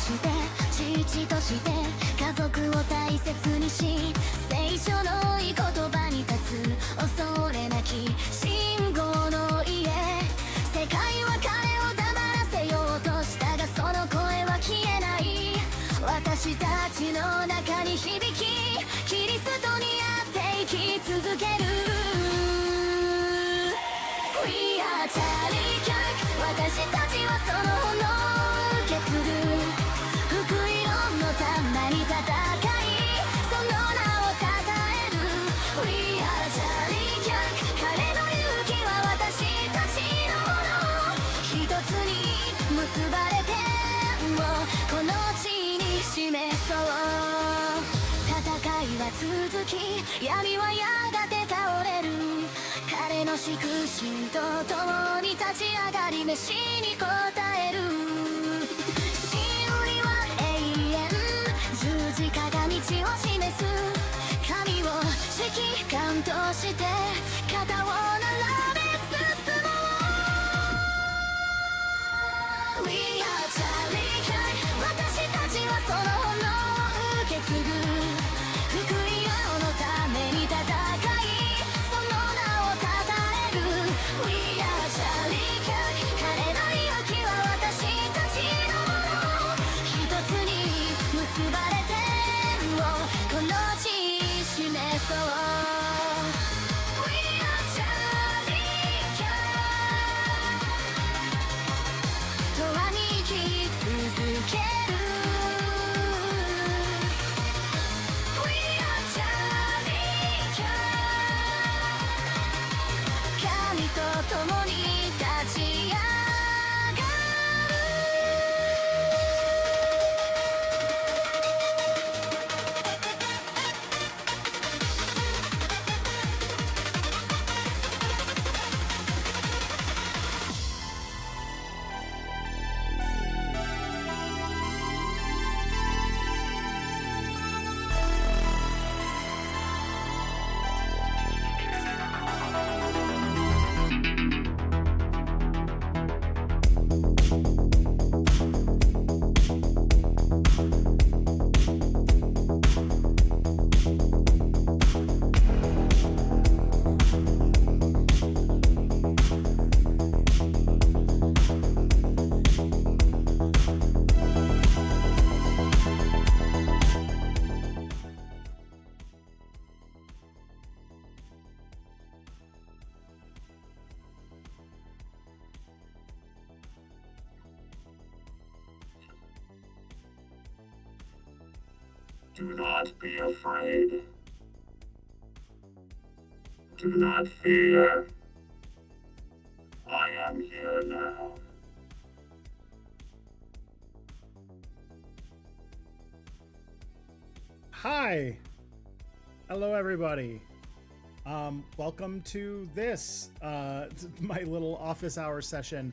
して父として家族を大切にし聖書の御言葉に立つ恐れなき信号の家世界は彼を黙らせようとしたがその声は消えない私たちの中に響きキリストにあって生き続ける We are Charlie Kirk 私たちはその炎を受け継ぐ福音のために戦いその名を称える We are Charlie Kirk 彼の勇気は私たちのもの一つに結ばれてもこの地に示そう戦いは続き闇はやがて倒れる彼の祝神と共に立ち上がり飯に応える真理は永遠十字架が道を示す神を指揮官として肩を並べ進もう We are Charlie Kirk 私たちはその炎を受け継ぐ福音のために戦いその名を称える We are Charlie Kirk 彼の勇気は私たちのもの一つに結ばれてもこの地に示そう We are Charlie Kirk 永遠に生き続ける We are Charlie Kirk 神と共に立ち上がる Do not be afraid. Do not fear. I am here now. Hi. Hello, everybody. Welcome to this, my little office hour session.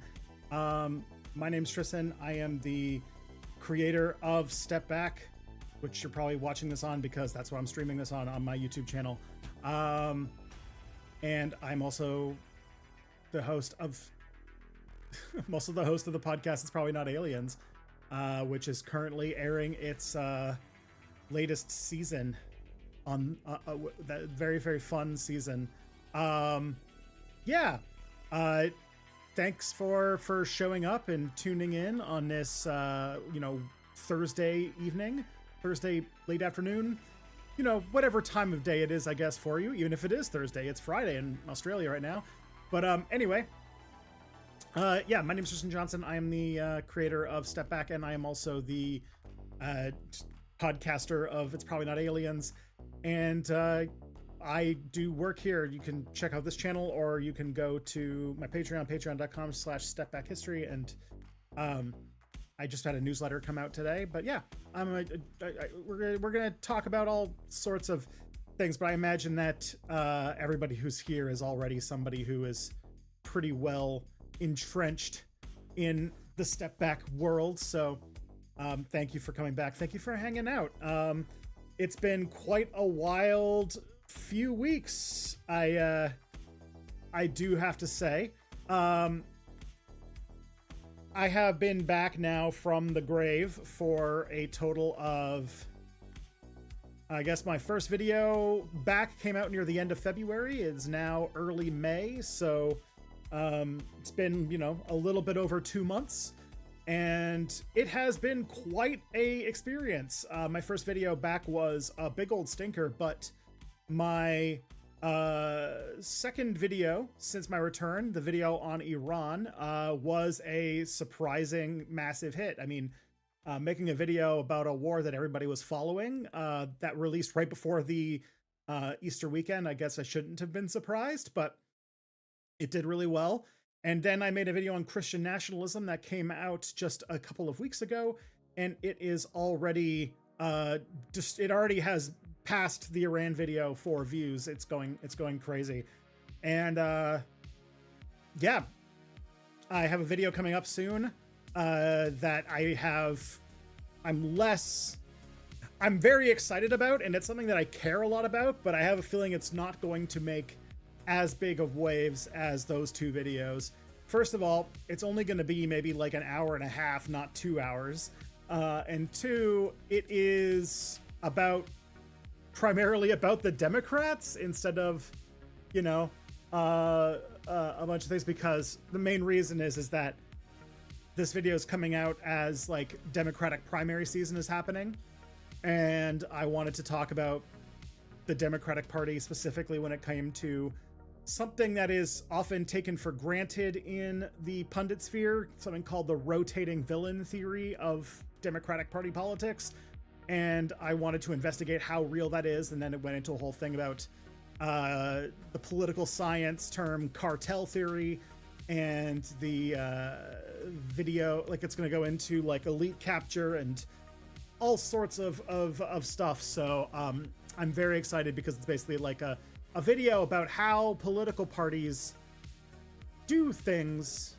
My name's Tristan. I am the creator of Step Back, which you're probably watching this on because that's what I'm streaming this on my YouTube channel. And I'm also the host of the podcast It's Probably Not Aliens, which is currently airing its latest season on that very, very fun season. Thanks for showing up and tuning in on this Thursday evening, Thursday late afternoon, whatever time of day it is, I guess, for you. Even if it is Thursday, it's Friday in Australia right now. But anyway, my name is Tristan Johnson. I am the creator of Step Back, and I am also the podcaster of It's Probably Not Aliens. And I do work here. You can check out this channel, or you can go to my Patreon, patreon.com/stepbackhistory, and I just had a newsletter come out today. But yeah, we're gonna talk about all sorts of things. But I imagine that everybody who's here is already somebody who is pretty well entrenched in the Step Back world. So thank you for coming back. Thank you for hanging out. It's been quite a wild few weeks. I do have to say. I have been back now from the grave for a total of, I guess my first video back came out near the end of February. It's now early May, so it's been, you know, a little bit over 2 months, and it has been quite a experience. My first video back was a big old stinker, but my second video since my return, the video on Iran, was a surprising massive hit. I mean, making a video about a war that everybody was following, that released right before the Easter weekend, I guess I shouldn't have been surprised, but it did really well. And then I made a video on Christian nationalism that came out just a couple of weeks ago, and it is already it already has passed the Iran video for views. It's going crazy. And yeah, I have a video coming up soon that I'm very excited about, and it's something that I care a lot about, but I have a feeling it's not going to make as big of waves as those two videos. First of all, it's only going to be maybe like an hour and a half, not 2 hours. And two, it is primarily about the Democrats instead of, you know, a bunch of things, because the main reason is that this video is coming out as like Democratic primary season is happening, and I wanted to talk about the Democratic Party specifically when it came to something that is often taken for granted in the pundit sphere, something called the rotating villain theory of Democratic Party politics. And I wanted to investigate how real that is, and then it went into a whole thing about the political science term cartel theory, and the video, like it's going to go into like elite capture and all sorts of stuff. So I'm very excited because it's basically like a video about how political parties do things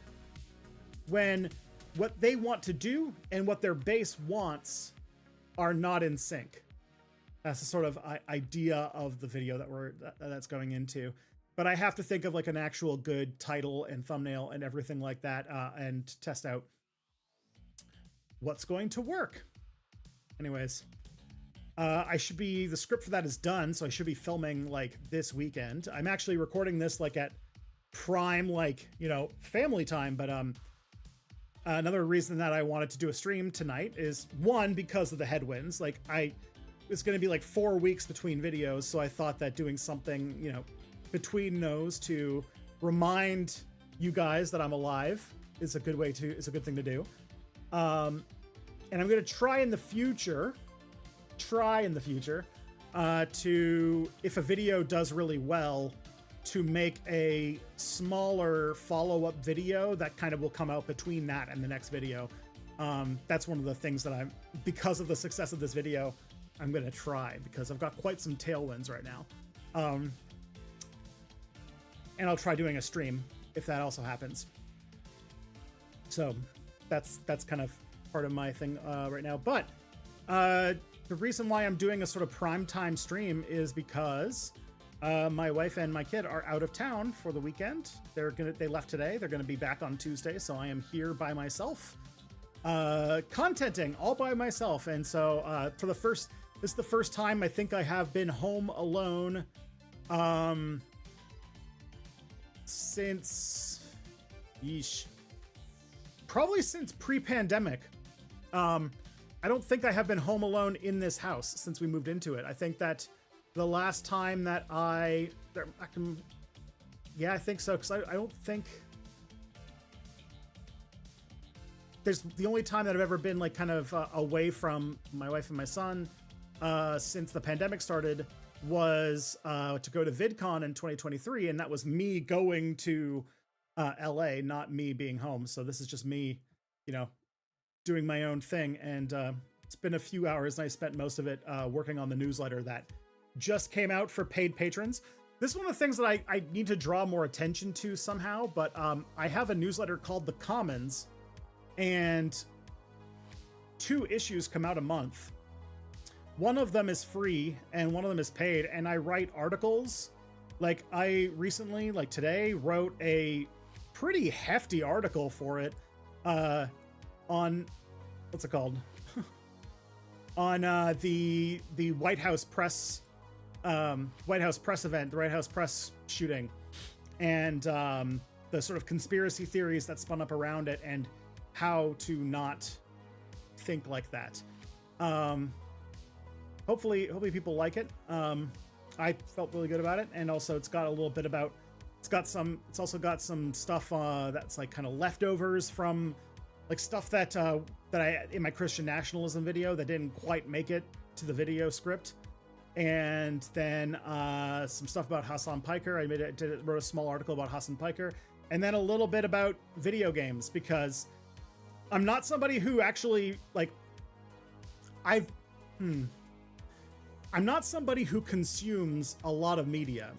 when what they want to do and what their base wants are not in sync. That's the sort of idea of the video that's going into. But I have to think of like an actual good title and thumbnail and everything like that, and test out what's going to work. Anyways, the script for that is done, so I should be filming like this weekend. I'm actually recording this like at prime, like, you know, family time, but another reason that I wanted to do a stream tonight is, one, because of the headwinds. Like, it's going to be like 4 weeks between videos, so I thought that doing something, you know, between those to remind you guys that I'm alive is a good thing to do. And I'm going to try in the future, to, if a video does really well, to make a smaller follow-up video that kind of will come out between that and the next video. That's one of the things that because of the success of this video, I'm going to try, because I've got quite some tailwinds right now. And I'll try doing a stream if that also happens. So that's kind of part of my thing right now. But the reason why I'm doing a sort of primetime stream is because my wife and my kid are out of town for the weekend. They left today. They're gonna be back on Tuesday, so I am here by myself, contenting all by myself. And so this is the first time I think I have been home alone since probably since pre-pandemic. I don't think I have been home alone in this house since we moved into it. I think that the last time that I think so, because I don't think there's the only time that I've ever been like kind of away from my wife and my son since the pandemic started was to go to VidCon in 2023, and that was me going to LA, not me being home. So this is just me, you know, doing my own thing. And it's been a few hours, and I spent most of it working on the newsletter that just came out for paid patrons. This is one of the things that I need to draw more attention to somehow, but I have a newsletter called The Commons, and 2 issues come out a month. One of them is free and one of them is paid, and I write articles. Like I recently, like today, wrote a pretty hefty article for it on what's it called? On the White House press event, the White House press shooting, and the sort of conspiracy theories that spun up around it, and how to not think like that. Hopefully people like it. I felt really good about it, and also it's got a little bit about. It's also got some stuff that's like kind of leftovers from like stuff that I in my Christian nationalism video that didn't quite make it to the video script, and then some stuff about Hassan Piker. I wrote a small article about Hassan Piker, and then a little bit about video games, because I'm not somebody who actually like I'm not somebody who consumes a lot of media,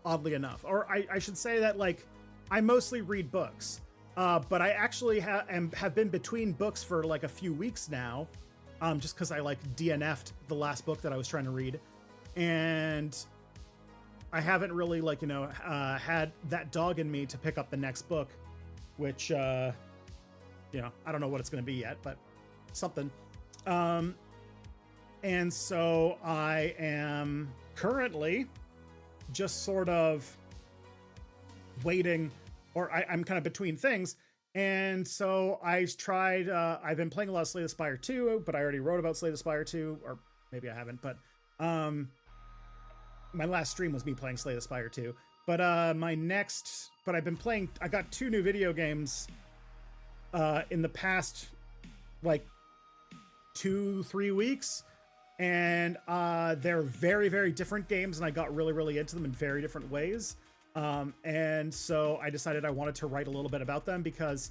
oddly enough. Or I should say that, like, I mostly read books, but I actually have been between books for like a few weeks now, just because I like DNF'd the last book that I was trying to read, and I haven't really like had that dog in me to pick up the next book, which I don't know what it's going to be yet, but something. And so I am currently just sort of waiting, or I'm kind of between things. And so I've been playing a lot of Slay the Spire 2, but I already wrote about Slay the Spire 2, or maybe I haven't, but my last stream was me playing Slay the Spire 2. But I've been playing, I got 2 new video games in the past like 2-3 weeks, and they're very, very different games, and I got really, really into them in very different ways. And so I decided I wanted to write a little bit about them, because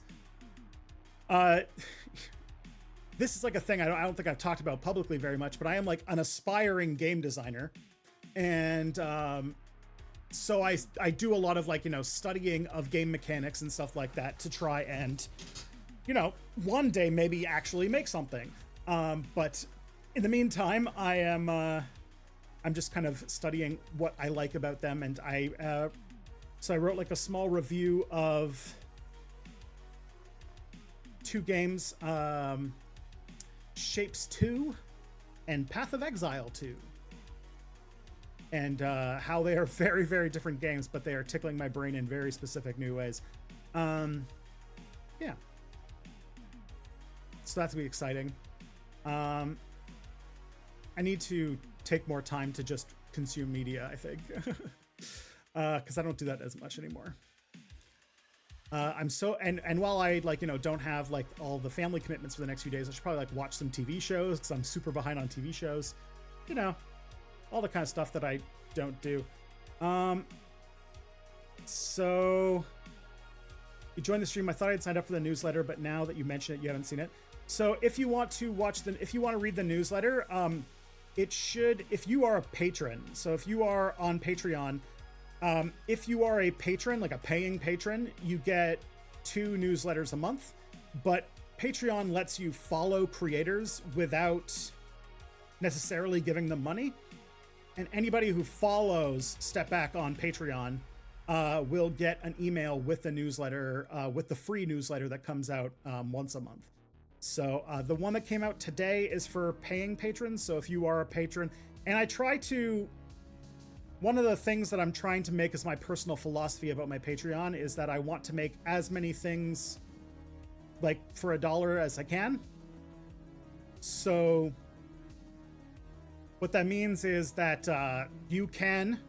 this is like a thing I don't think I've talked about publicly very much, but I am like an aspiring game designer. And so I do a lot of like, studying of game mechanics and stuff like that to try and, one day maybe actually make something. But in the meantime, I'm just kind of studying what I like about them. And so I wrote like a small review of 2 games, Shapes 2 and Path of Exile 2. And how they are very, very different games, but they are tickling my brain in very specific new ways. Yeah. So that's gonna be exciting. I need to take more time to just consume media, I think. Because I don't do that as much anymore. I'm so, and while I don't have like all the family commitments for the next few days, I should probably like watch some TV shows, because I'm super behind on TV shows. All the kind of stuff that I don't do. So you joined the stream. I thought I'd signed up for the newsletter, but now that you mention it, you haven't seen it. So if you want to if you want to read the newsletter, if you are a patron, so if you are on Patreon, if you are a patron, like a paying patron, you get 2 newsletters a month, but Patreon lets you follow creators without necessarily giving them money. And anybody who follows Step Back on Patreon will get an email with the newsletter, with the free newsletter that comes out once a month. So the one that came out today is for paying patrons. So if you are a patron, and one of the things that I'm trying to make as my personal philosophy about my Patreon is that I want to make as many things like for $1 as I can. So what that means is that you can,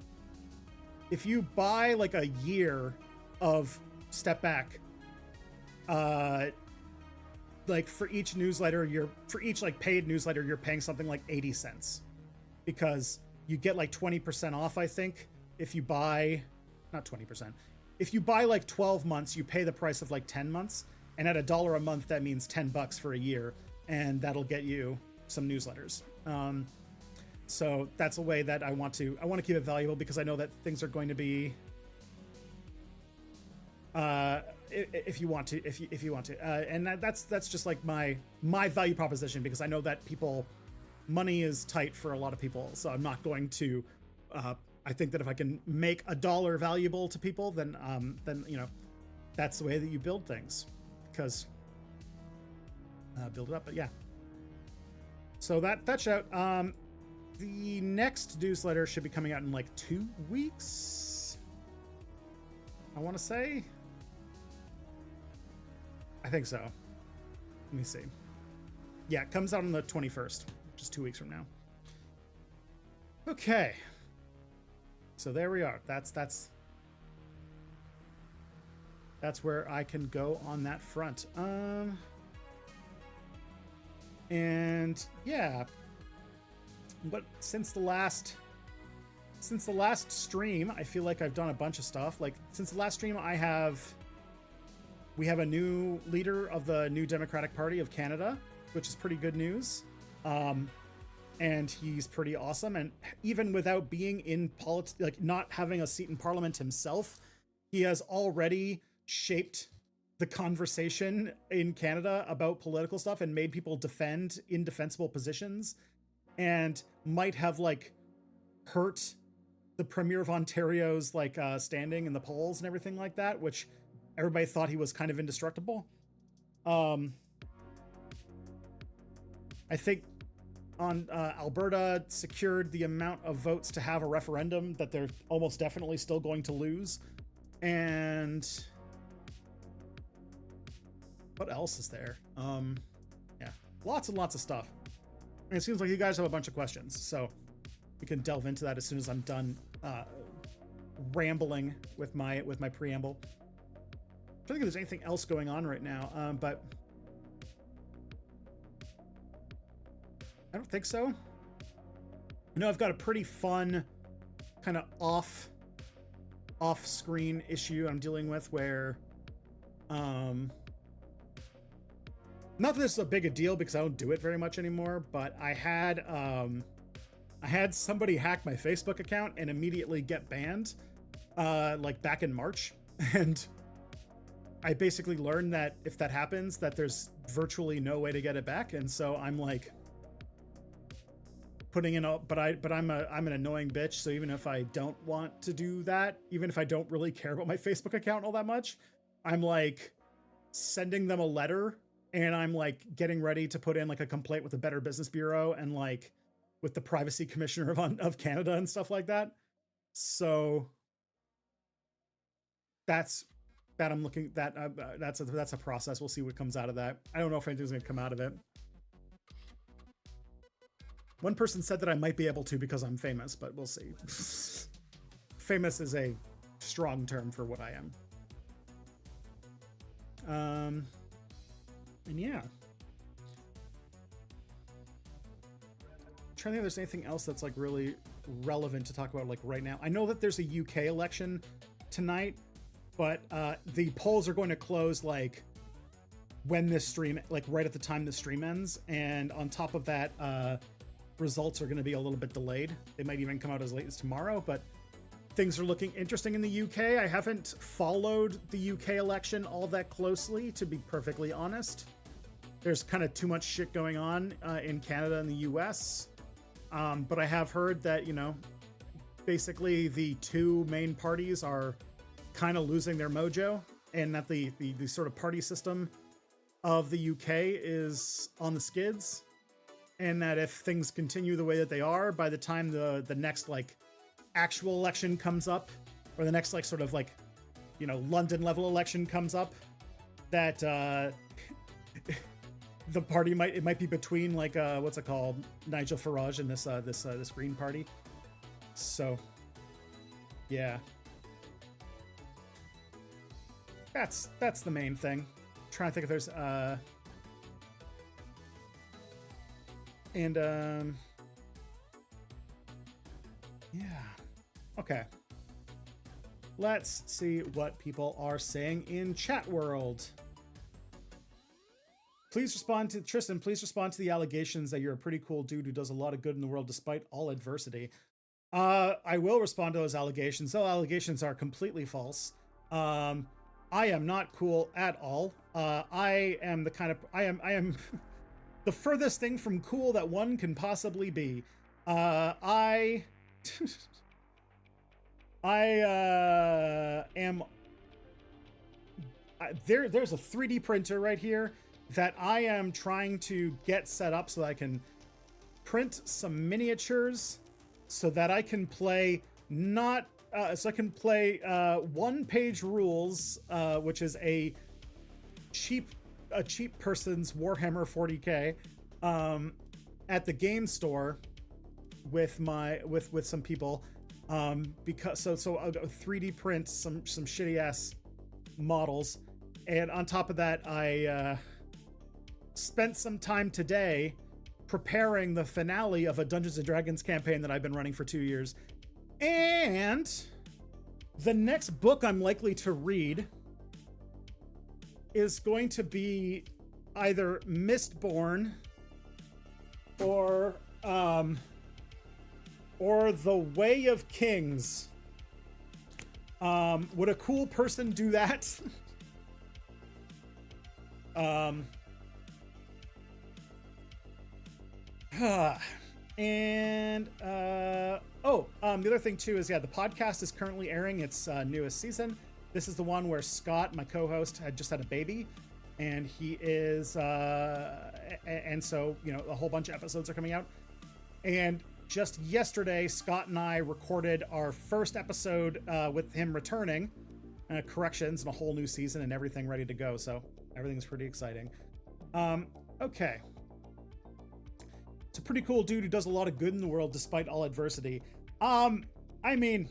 if you buy like a year of Step Back, like for each newsletter, for each like paid newsletter, you're paying something like 80 cents, because you get like 20% off, I think, if you buy, not 20%. If you buy like 12 months, you pay the price of like 10 months. And at $1 a month, that means $10 for a year. And that'll get you some newsletters. So that's a way that I want to keep it valuable, because I know that things are going to be, if you want to, and that's just like my value proposition, because I know that money is tight for a lot of people. So I'm not going to, I think that if I can make $1 valuable to people, then that's the way that you build things, because build it up. But yeah, so that's out. The next newsletter should be coming out in like 2 weeks, I want to say. I think so. Let me see. Yeah, it comes out on the 21st, which is 2 weeks from now. Okay. So there we are. That's where I can go on that front. And yeah, but since the last stream, I feel like I've done a bunch of stuff. Like since the last stream, we have a new leader of the New Democratic Party of Canada, which is pretty good news. And he's pretty awesome. And even without being in politics, like not having a seat in parliament himself, he has already shaped the conversation in Canada about political stuff and made people defend indefensible positions, and might have like hurt the Premier of Ontario's like standing in the polls and everything like that, which everybody thought he was kind of indestructible. I think Alberta secured the amount of votes to have a referendum that they're almost definitely still going to lose. And what else is there? Yeah, lots and lots of stuff. And it seems like you guys have a bunch of questions, so we can delve into that as soon as I'm done rambling with my preamble. I don't think there's anything else going on right now, but I don't think so. I know I've got a pretty fun kind of off-screen issue I'm dealing with where not that this is a big a deal because I don't do it very much anymore, but I had somebody hack my Facebook account and immediately get banned like back in March. And I basically learned that if that happens, that there's virtually no way to get it back. And so I'm like putting in but I'm an annoying bitch. So even if I don't want to do that, even if I don't really care about my Facebook account all that much, I'm like sending them a letter, and I'm like getting ready to put in like a complaint with the Better Business Bureau and like with the Privacy Commissioner of Canada and stuff like that. So that's a process. We'll see what comes out of that. I don't know if anything's gonna come out of it. One person said that I might be able to because I'm famous, but we'll see. Famous is a strong term for what I am. And yeah. I'm trying to think if there's anything else that's like really relevant to talk about like right now. I know that there's a UK election tonight, but the polls are going to close like when this stream, like right at the time the stream ends. And on top of that, results are going to be a little bit delayed. They might even come out as late as tomorrow, but things are looking interesting in the UK. I haven't followed the UK election all that closely, to be perfectly honest. There's kind of too much shit going on in Canada and the US. But I have heard that, you know, basically the two main parties are kind of losing their mojo, and that the sort of party system of the UK is on the skids, and that if things continue the way that they are, by the time the next like actual election comes up, or the next like sort of like, you know, London level election comes up, that the party might be between like what's it called, Nigel Farage and this Green Party. So yeah, that's the main thing. I'm trying to think if there's yeah, okay, let's see what people are saying in chat world. Please respond to Tristan. Please respond to the allegations that you're a pretty cool dude who does a lot of good in the world despite all adversity. I will respond to those allegations. Those allegations are completely false. I am not cool at all. I am the kind of I am the furthest thing from cool that one can possibly be. I am there's a 3D printer right here that I am trying to get set up so that I can print some miniatures so that I can play not so I can play one-page rules, which is a cheap person's Warhammer 40k at the game store with some people, because so I'll go 3D print some shitty ass models, and on top of that I spent some time today preparing the finale of a Dungeons and Dragons campaign that I've been running for 2 years. And the next book I'm likely to read is going to be either Mistborn or The Way of Kings. Would a cool person do that? The other thing too is, the podcast is currently airing its newest season. This is the one where Scott, my co-host, had just had a baby, and he is and so a whole bunch of episodes are coming out. And just yesterday, Scott and I recorded our first episode with him returning, corrections, and a whole new season and everything ready to go. So everything's pretty exciting. Okay. It's a pretty cool dude who does a lot of good in the world despite all adversity. I mean,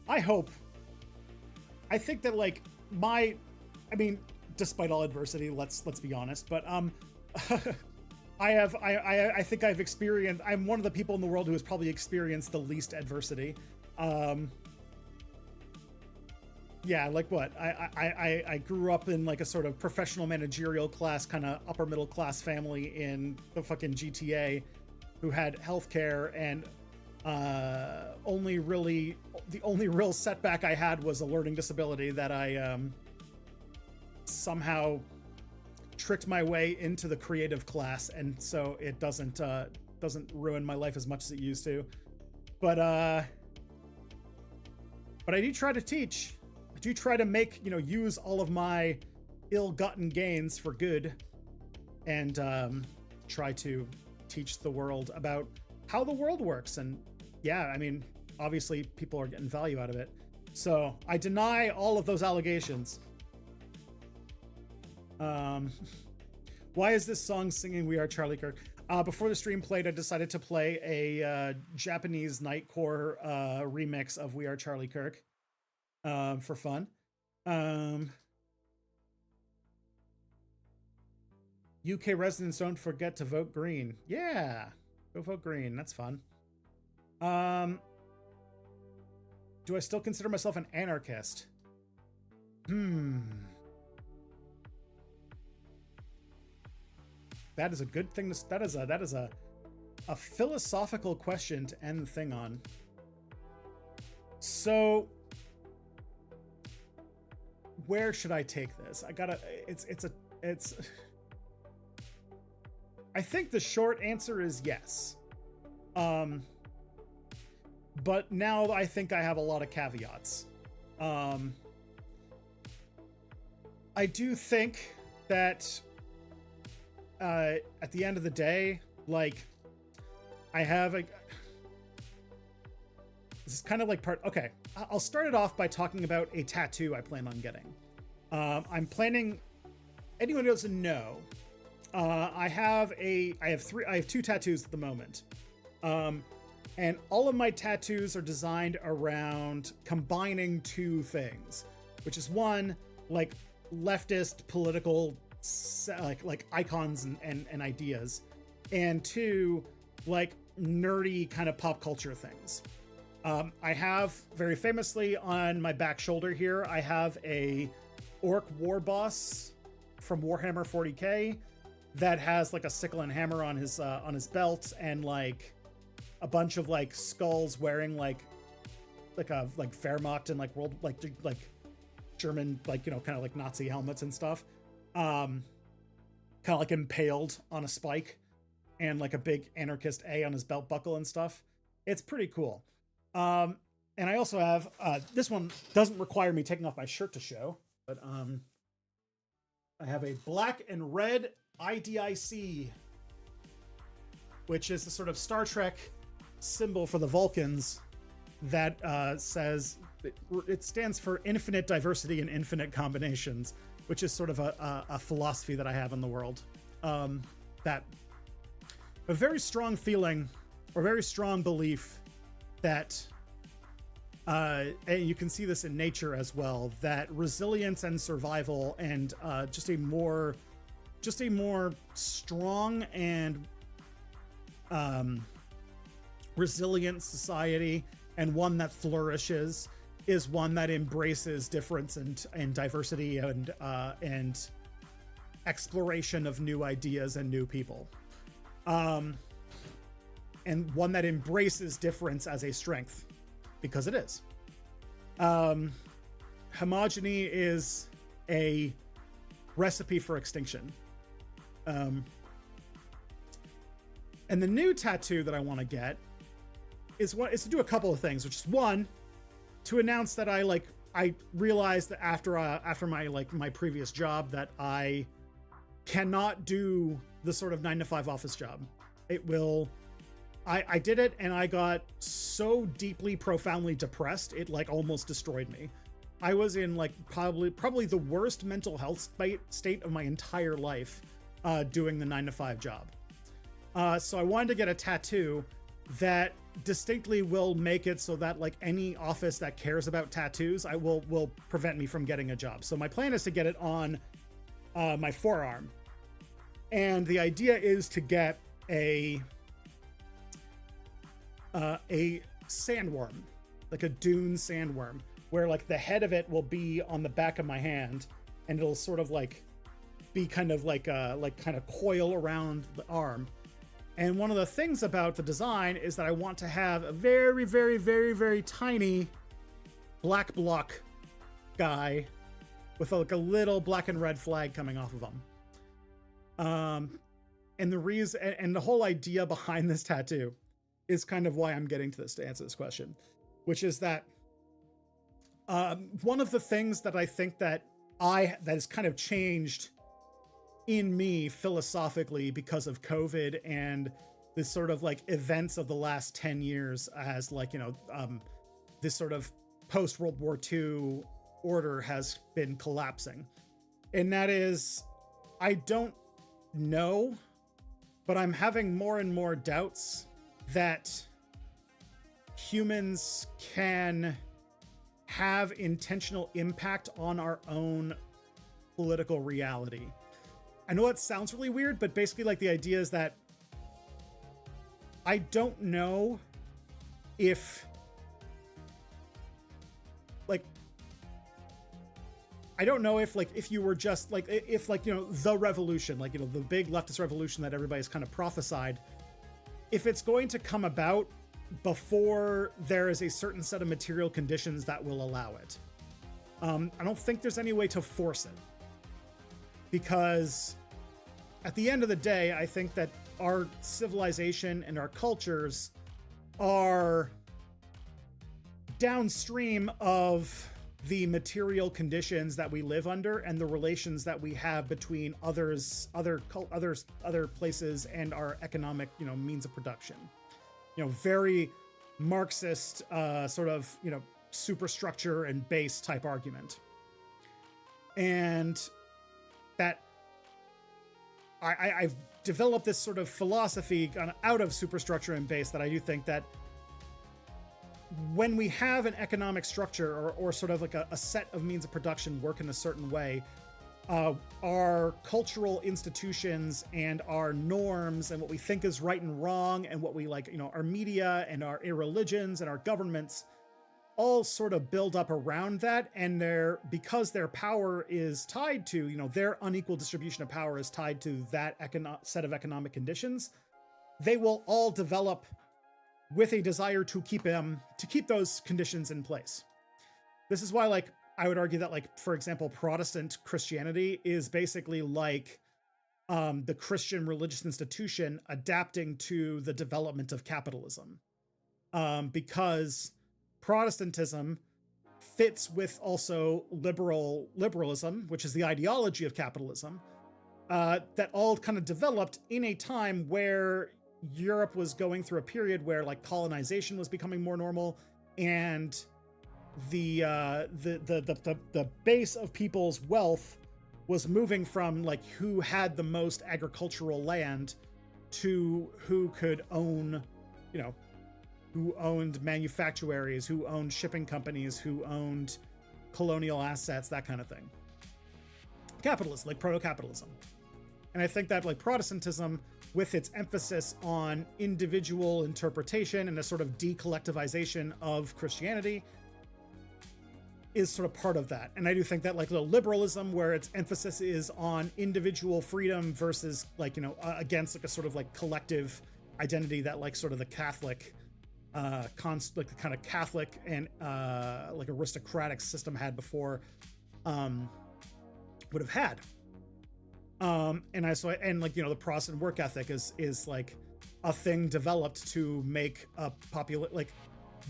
I hope. I think that despite all adversity, let's be honest, but I think I've experienced, I'm one of the people in the world who has probably experienced the least adversity. Yeah, like what? I grew up in like a sort of professional managerial class, kind of upper middle class family in the fucking GTA who had healthcare, and the only real setback I had was a learning disability that I somehow tricked my way into the creative class, and so it doesn't ruin my life as much as it used to. But I do try to teach. I do try to make, use all of my ill-gotten gains for good, and try to teach the world about how the world works. And yeah, I mean, obviously people are getting value out of it. So I deny all of those allegations. Why is this song singing We Are Charlie Kirk? Before the stream played, I decided to play a Japanese Nightcore remix of We Are Charlie Kirk for fun. UK residents, don't forget to vote green. Yeah, go vote green. That's fun. Do I still consider myself an anarchist? That is a good thing to, that is a philosophical question to end the thing on. So where should I take this? I think the short answer is yes. But now I think I have a lot of caveats. I do think that at the end of the day, like, I have a... This is kind of like part... Okay, I'll start it off by talking about a tattoo I plan on getting. I'm planning... Anyone who doesn't know, I have 2 tattoos at the moment. And all of my tattoos are designed around combining 2 things, which is one, like leftist political like icons and ideas, and 2, like nerdy kind of pop culture things. I have, very famously on my back shoulder here, I have a orc war boss from Warhammer 40k that has like a sickle and hammer on his belt, and like a bunch of like skulls wearing like Wehrmacht and like world like German, like, kind of like Nazi helmets and stuff, kind of like impaled on a spike, and like a big anarchist A on his belt buckle and stuff. It's pretty cool. And I also have this one doesn't require me taking off my shirt to show, but I have a black and red IDIC, which is the sort of Star Trek symbol for the Vulcans that says it stands for infinite diversity and infinite combinations, which is sort of a philosophy that I have in the world. That a very strong feeling or very strong belief that, and you can see this in nature as well, that resilience and survival and just a more strong and resilient society, and one that flourishes, is one that embraces difference and diversity and exploration of new ideas and new people, and one that embraces difference as a strength, because it is. Homogeny is a recipe for extinction. And the new tattoo that I want to get is to do a couple of things, which is one, to announce that I realized that after my previous job that I cannot do the sort of 9-to-5 office job. I did it and I got so deeply, profoundly depressed, it almost destroyed me. I was in probably the worst mental health state of my entire life doing the 9-to-5 job. So I wanted to get a tattoo that distinctly will make it so that any office that cares about tattoos will prevent me from getting a job. So my plan is to get it on my forearm, and the idea is to get a sandworm, like a dune sandworm, where the head of it will be on the back of my hand, and it'll sort of be kind of coil around the arm. And one of the things about the design is that I want to have a very, very, very, very tiny black block guy with a little black and red flag coming off of him. And the reason, and the whole idea behind this tattoo is kind of why I'm getting to this to answer this question, which is that one of the things that I think that has kind of changed in me philosophically because of COVID and this sort of events of the last 10 years as this sort of post World War II order has been collapsing. And that is, I don't know, but I'm having more and more doubts that humans can have intentional impact on our own political reality. I know it sounds really weird, but basically the idea is that I don't know if if you were just the revolution, the big leftist revolution that everybody's kind of prophesied, if it's going to come about before there is a certain set of material conditions that will allow it. I don't think there's any way to force it, because at the end of the day, I think that our civilization and our cultures are downstream of the material conditions that we live under and the relations that we have between other places and our economic, means of production. Very Marxist sort of, superstructure and base type argument. And that I've developed this sort of philosophy out of superstructure and base, that I do think that when we have an economic structure or sort of a set of means of production work in a certain way, our cultural institutions and our norms and what we think is right and wrong and what we our media and our religions and our governments all sort of build up around that. And because their power is tied to, their unequal distribution of power is tied to that set of economic conditions, they will all develop with a desire to keep those conditions in place. This is why, I would argue that, for example, Protestant Christianity is basically the Christian religious institution adapting to the development of capitalism. Because Protestantism fits with also liberalism, which is the ideology of capitalism, that all kind of developed in a time where Europe was going through a period where like colonization was becoming more normal, and the base of people's wealth was moving from like who had the most agricultural land to who could own, you know, who owned manufactories, who owned shipping companies, who owned colonial assets, that kind of thing. Capitalism, like proto-capitalism. And I think that like Protestantism, with its emphasis on individual interpretation and a sort of decollectivization of Christianity, is sort of part of that. And I do think that like the liberalism, where its emphasis is on individual freedom versus like, you know, against like a sort of like collective identity that like sort of the Catholic like the kind of Catholic and like aristocratic system had before would have had. And like, you know, the Protestant work ethic is like a thing developed to make a popular, like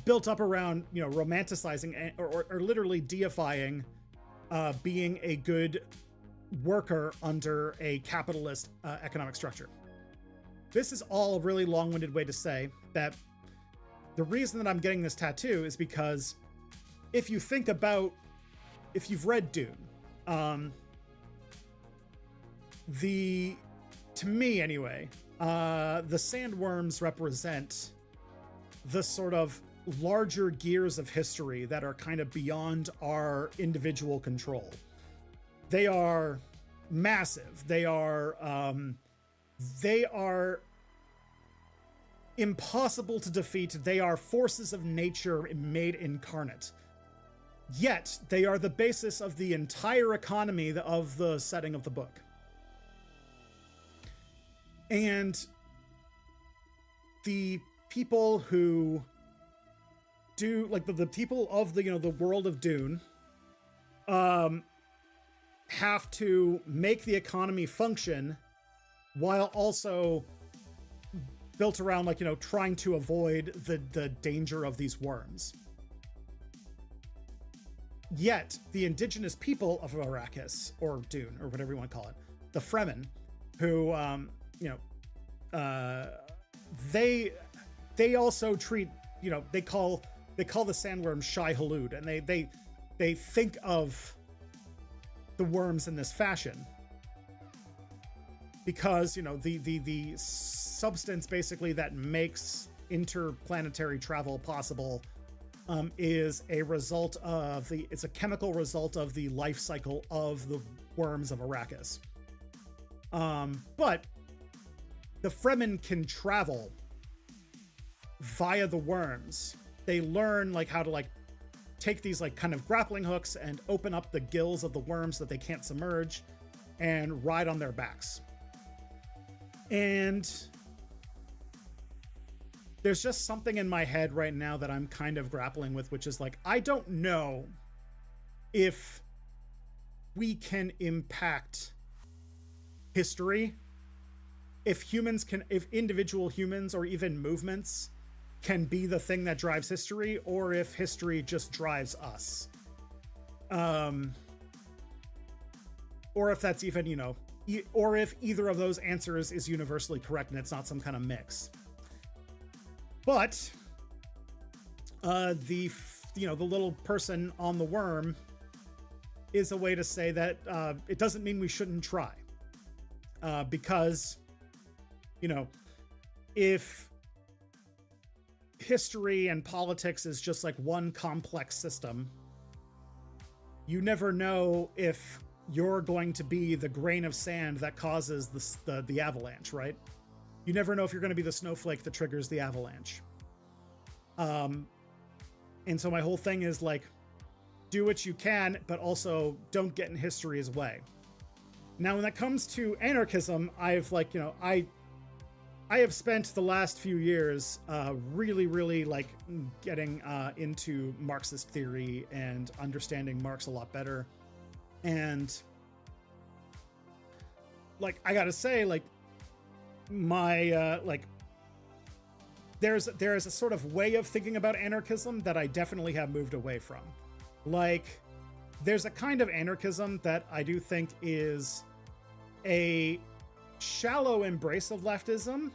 built up around, you know, romanticizing or literally deifying being a good worker under a capitalist economic structure. This is all a really long-winded way to say that the reason that I'm getting this tattoo is because if you think about, if you've read Dune, to me anyway, the sandworms represent the sort of larger gears of history that are kind of beyond our individual control. They are massive. They are impossible to defeat. They are forces of nature made incarnate. Yet they are the basis of the entire economy of the setting of the book. And the people who do, like the people of the, you know, the world of Dune, have to make the economy function while also built around, like, you know, trying to avoid the danger of these worms. Yet the indigenous people of Arrakis, or Dune, or whatever you want to call it, the Fremen, who you know, they also treat, you know, they call the sandworms Shai Hulud, and they think of the worms in this fashion because, you know, the substance basically that makes interplanetary travel possible is a result of it's a chemical result of the life cycle of the worms of Arrakis. But the Fremen can travel via the worms. They learn like how to like take these like kind of grappling hooks and open up the gills of the worms that they can't submerge and ride on their backs. And there's just something in my head right now that I'm kind of grappling with, which is like, I don't know if we can impact history, if individual humans or even movements can be the thing that drives history, or if history just drives us. Or if that's even, you know, or if either of those answers is universally correct and it's not some kind of mix. But the little person on the worm is a way to say that it doesn't mean we shouldn't try. Because, you know, if history and politics is just like one complex system, you never know if you're going to be the grain of sand that causes the avalanche, right? You never know if you're going to be the snowflake that triggers the avalanche. And so my whole thing is like, do what you can, but also don't get in history's way. Now, when that comes to anarchism, I've like, you know, I have spent the last few years really like getting into Marxist theory and understanding Marx a lot better. And like, I gotta say, like, my like, there is a sort of way of thinking about anarchism that I definitely have moved away from. Like, there's a kind of anarchism that I do think is a shallow embrace of leftism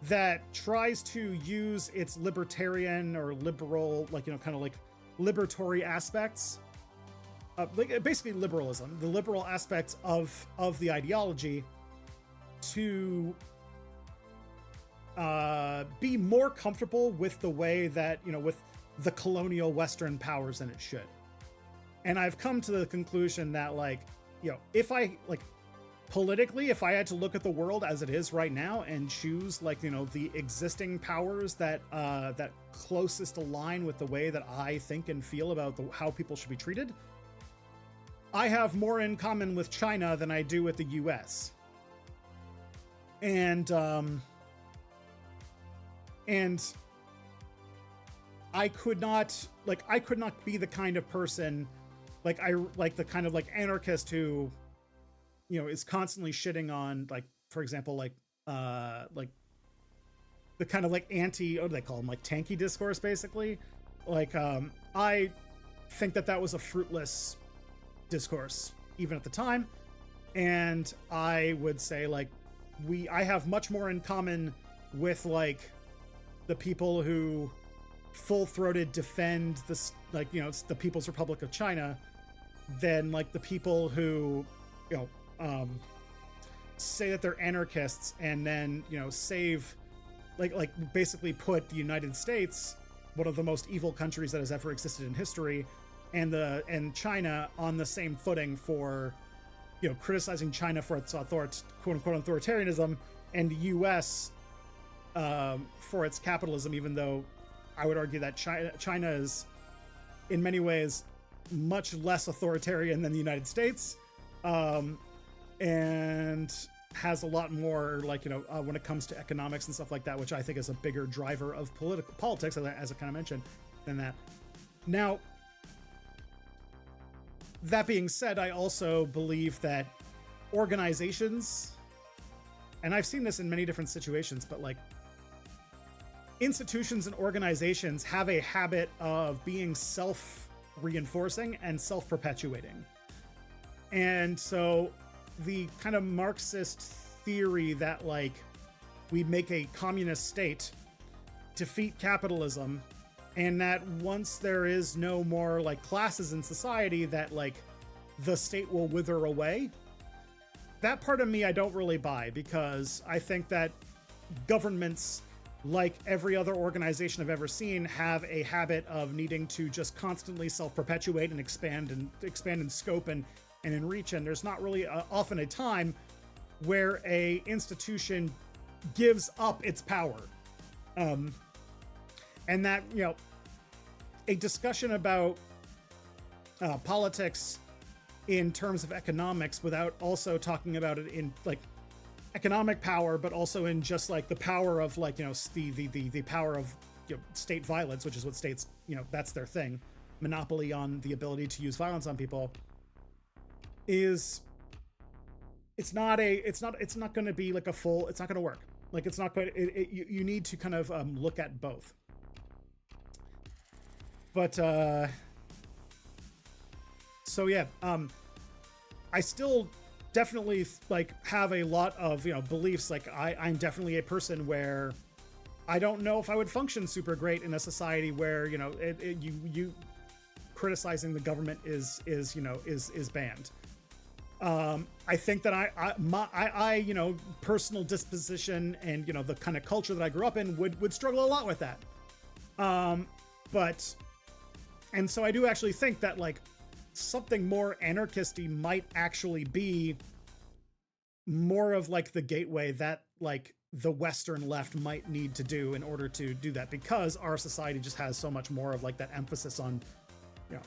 that tries to use its libertarian or liberal, like, you know, kind of like liberatory aspects, like basically liberalism, the liberal aspects of the ideology to be more comfortable with the way that, you know, with the colonial Western powers than it should. And I've come to the conclusion that, like, you know, if I, like, politically, if I had to look at the world as it is right now and choose, like, you know, the existing powers that that closest align with the way that I think and feel about how people should be treated, I have more in common with China than I do with the US. And I could not be the kind of person, like, the kind of like anarchist who, you know, is constantly shitting on, like, for example, like the kind of like what do they call them, like tanky discourse, basically. Like, I think that was a fruitless discourse even at the time, and I would say, like, I have much more in common with, like, the people who full-throated defend this, like, you know, it's the People's Republic of China, than, like, the people who, you know, say that they're anarchists and then, you know, save, like basically put the United States, one of the most evil countries that has ever existed in history, and China on the same footing for, you know, criticizing China for its quote-unquote authoritarianism, and the US for its capitalism, even though I would argue that China is in many ways much less authoritarian than the United States, and has a lot more, like, you know, when it comes to economics and stuff like that, which I think is a bigger driver of politics, as I kind of mentioned, than that. Now, that being said, I also believe that organizations, and I've seen this in many different situations, but, like, institutions and organizations have a habit of being self-reinforcing and self-perpetuating. And so the kind of Marxist theory that, like, we make a communist state, defeat capitalism, and that once there is no more, like, classes in society, that, like, the state will wither away. That part of me I don't really buy, because I think that governments, like every other organization I've ever seen, have a habit of needing to just constantly self-perpetuate and expand in scope and in reach. And there's not really often a time where a institution gives up its power. And that, you know, a discussion about politics in terms of economics without also talking about it in, like, economic power, but also in just, like, the power of, like, you know, the power of, you know, state violence, which is what states, you know, that's their thing, monopoly on the ability to use violence on people, it's not going to be like a full, it's not going to work. Like, it's not going to, you need to kind of look at both. But so yeah, I still definitely, like, have a lot of, you know, beliefs. Like, I'm definitely a person where I don't know if I would function super great in a society where, you know, you criticizing the government is banned. I think that I you know, personal disposition and, you know, the kind of culture that I grew up in would struggle a lot with that. And so I do actually think that, like, something more anarchisty might actually be more of, like, the gateway that, like, the Western left might need to do in order to do that, because our society just has so much more of, like, that emphasis on, you know,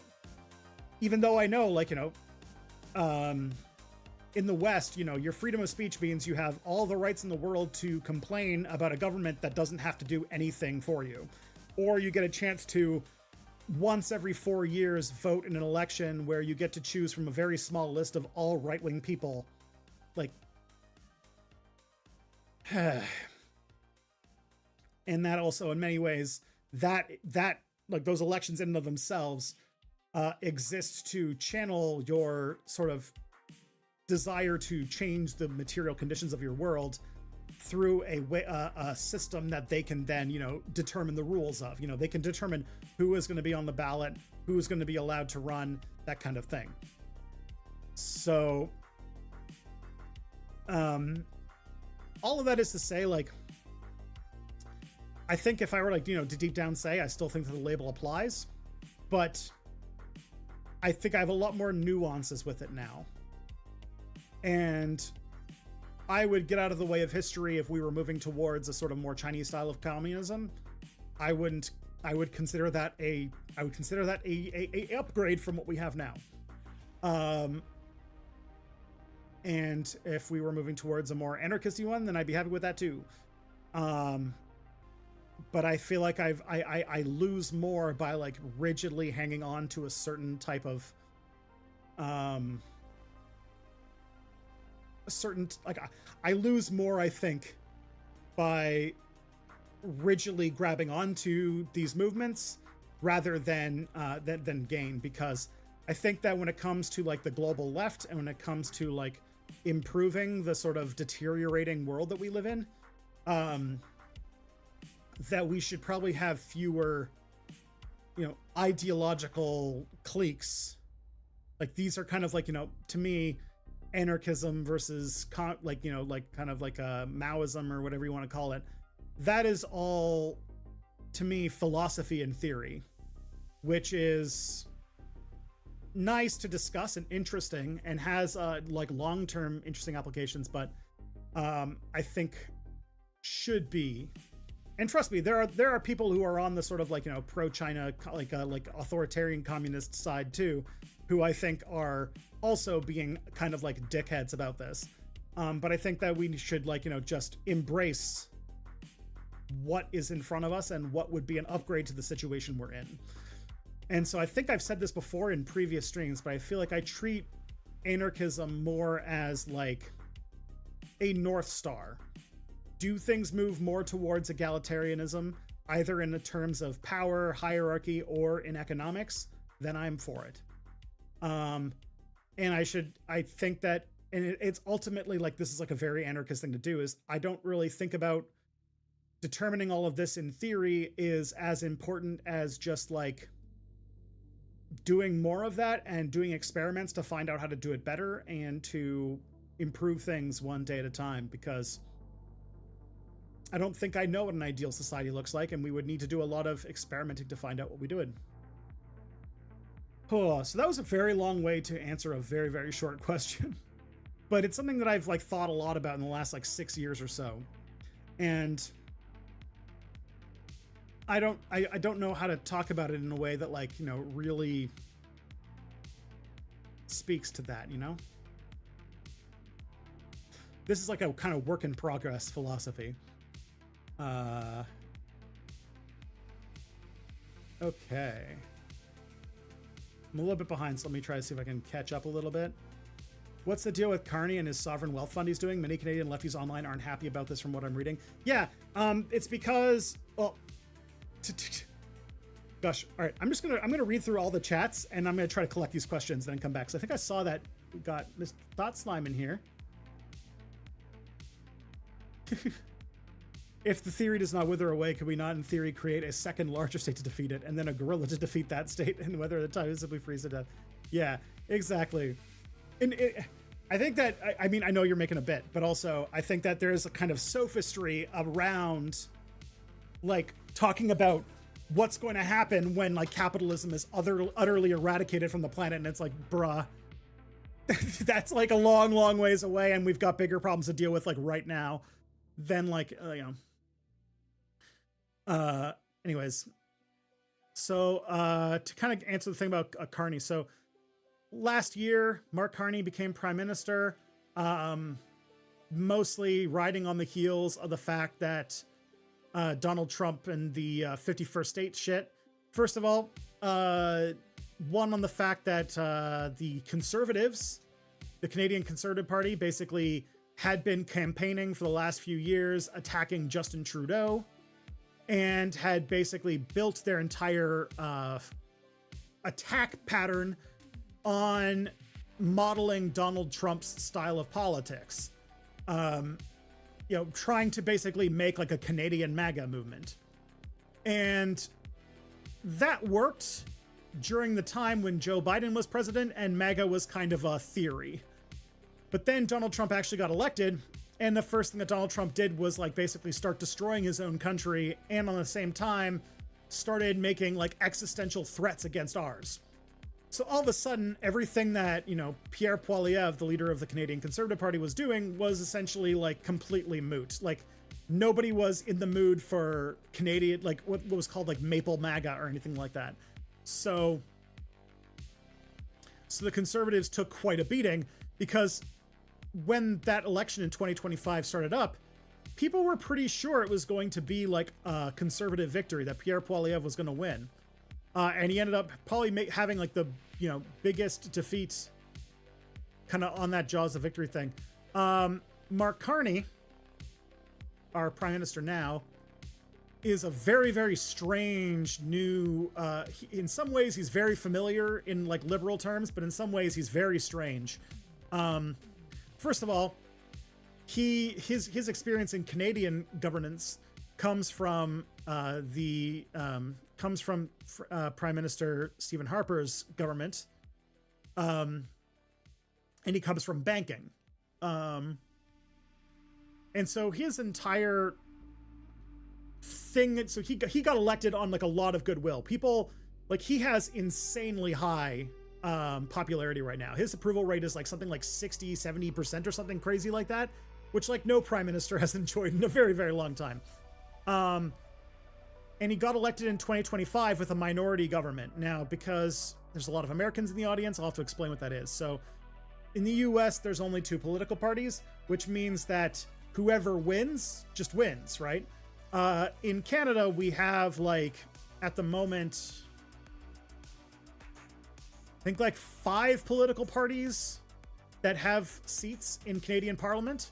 even though I know, like, you know, in the West, you know, your freedom of speech means you have all the rights in the world to complain about a government that doesn't have to do anything for you, or you get a chance to once every 4 years vote in an election where you get to choose from a very small list of all right-wing people. Like, and that also, in many ways, that like, those elections in and of themselves exists to channel your sort of desire to change the material conditions of your world through a system that they can then, determine the rules of. They can determine who is going to be on the ballot, who is going to be allowed to run, that kind of thing. So, all of that is to say, like, I think if I were to deep down say, I still think that the label applies, but I think I have a lot more nuances with it now. And I would get out of the way of history if we were moving towards a sort of more Chinese style of communism. I would consider that a upgrade from what we have now. And if we were moving towards a more anarchisty one, then I'd be happy with that too. But I feel like I lose more by like rigidly hanging on to a certain type of I lose more, I think, by rigidly grabbing onto these movements rather than gain, because I think that when it comes to like the global left and when it comes to like improving the sort of deteriorating world that we live in, that we should probably have fewer, ideological cliques. Like these are kind of like, to me, anarchism versus kind of like Maoism or whatever you want to call it. That is all, to me, philosophy and theory, which is nice to discuss and interesting and has like long-term interesting applications, but I think should be, and trust me, there are people who are on the sort of like pro-China like authoritarian communist side too, who I think are also being kind of like dickheads about this. But I think that we should just embrace what is in front of us and what would be an upgrade to the situation we're in. And so I think I've said this before in previous streams, but I feel like I treat anarchism more as like a North Star. Do things move more towards egalitarianism, either in the terms of power, hierarchy, or in economics? Then I'm for it. And I think that, and it's ultimately like, this is like a very anarchist thing to do, is I don't really think about determining all of this in theory is as important as just like doing more of that and doing experiments to find out how to do it better and to improve things one day at a time, because I don't think I know what an ideal society looks like, and we would need to do a lot of experimenting to find out what we do. Oh, so that was a very long way to answer a very, very short question. But it's something that I've like thought a lot about in the last like 6 years or so. And I don't know how to talk about it in a way that like, really speaks to that, This is like a kind of work in progress philosophy. Okay. I'm a little bit behind, so let me try to see if I can catch up a little bit. What's the deal with Carney and his sovereign wealth fund he's doing? Many Canadian lefties online aren't happy about this from what I'm reading. Yeah, it's because, well, gosh, all right, I'm gonna read through all the chats and I'm gonna try to collect these questions and then come back. So I think I saw that we got Miss Thought Slime in here. If the theory does not wither away, could we not, in theory, create a second larger state to defeat it, and then a gorilla to defeat that state, and whether the time is simply freeze to death? Yeah, exactly. And I think that, I mean, I know you're making a bit, but also I think that there's a kind of sophistry around, like, talking about what's going to happen when, like, capitalism is utterly eradicated from the planet, and it's like, bruh, that's, like, a long, long ways away, and we've got bigger problems to deal with, like, right now, than, like, anyways, so to kind of answer the thing about Carney, so last year Mark Carney became prime minister, mostly riding on the heels of the fact that Donald Trump and the 51st state shit. First of all, one on the fact that the Conservatives, the Canadian Conservative Party, basically had been campaigning for the last few years attacking Justin Trudeau, and had basically built their entire attack pattern on modeling Donald Trump's style of politics. You know, trying to basically make like a Canadian MAGA movement. And that worked during the time when Joe Biden was president and MAGA was kind of a theory. But then Donald Trump actually got elected, and the first thing that Donald Trump did was like basically start destroying his own country, and on the same time started making like existential threats against ours. So all of a sudden, everything that, you know, Pierre Poilievre, the leader of the Canadian Conservative Party, was doing was essentially like completely moot. Like nobody was in the mood for Canadian, like what was called like Maple MAGA or anything like that. So the Conservatives took quite a beating, because when that election in 2025 started up, people were pretty sure it was going to be like a Conservative victory, that Pierre Poilievre was going to win. And he ended up probably having like the, you know, biggest defeat kind of on that jaws of victory thing. Mark Carney, our prime minister now, is a very, very strange new, in some ways he's very familiar in like liberal terms, but in some ways he's very strange. First of all, his experience in Canadian governance comes from Prime Minister Stephen Harper's government, and he comes from banking, and so his entire thing. So he got elected on like a lot of goodwill. People like, he has insanely high popularity right now. His approval rate is like something like 60-70% or something crazy like that, which like no prime minister has enjoyed in a very, very long time. And he got elected in 2025 with a minority government. Now, because there's a lot of Americans in the audience, I'll have to explain what that is. So in the US, there's only 2 political parties, which means that whoever wins just wins, right? In Canada, we have like, at the moment, I think like 5 political parties that have seats in Canadian Parliament,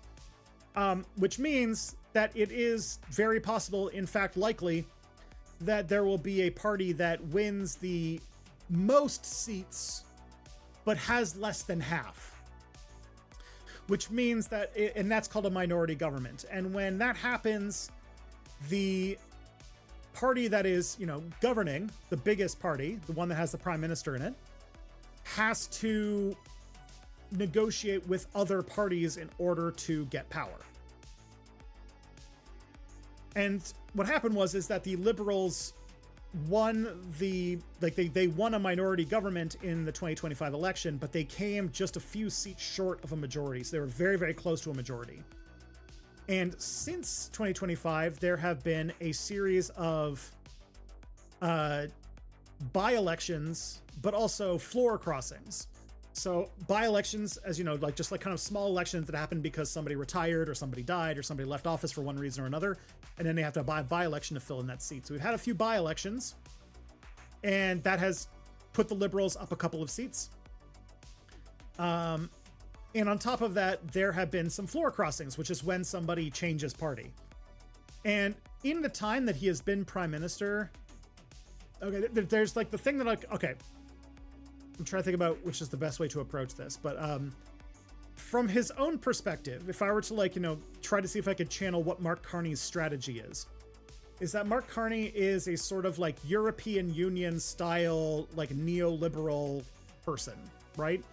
which means that it is very possible, in fact likely, that there will be a party that wins the most seats but has less than half, which means that and that's called a minority government. And when that happens, the party that is, you know, governing, the biggest party, the one that has the prime minister in it, has to negotiate with other parties in order to get power. And what happened is that the Liberals won they won a minority government in the 2025 election, but they came just a few seats short of a majority. So they were very, very close to a majority. And since 2025, there have been a series of by-elections, but also floor crossings. So by-elections, as you know, like just like kind of small elections that happen because somebody retired or somebody died or somebody left office for one reason or another, and then they have to buy a by-election to fill in that seat. So we've had a few by-elections, and that has put the Liberals up a couple of seats. And on top of that, there have been some floor crossings, which is when somebody changes party. And in the time that he has been prime minister, okay, there's like the thing that okay, I'm trying to think about which is the best way to approach this, but from his own perspective, if I were to like, you know, try to see if I could channel what Mark Carney's strategy is that Mark Carney is a sort of like European Union style, like neoliberal person, right?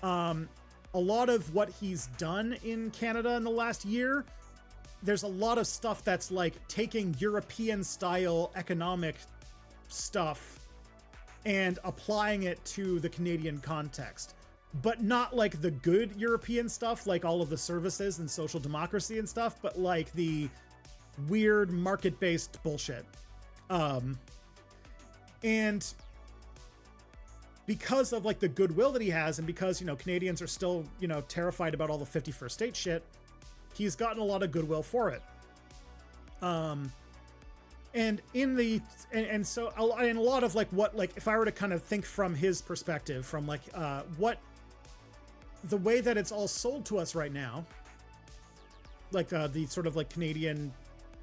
A lot of what he's done in Canada in the last year, there's a lot of stuff that's like taking European style economic stuff and applying it to the Canadian context, but not like the good European stuff, like all of the services and social democracy and stuff, but like the weird market-based bullshit. And because of like the goodwill that he has, and because, you know, Canadians are still, you know, terrified about all the 51st state shit, he's gotten a lot of goodwill for it. And in the, and so a lot of like what, like if I were to kind of think from his perspective, from like what the way that it's all sold to us right now, like the sort of like Canadian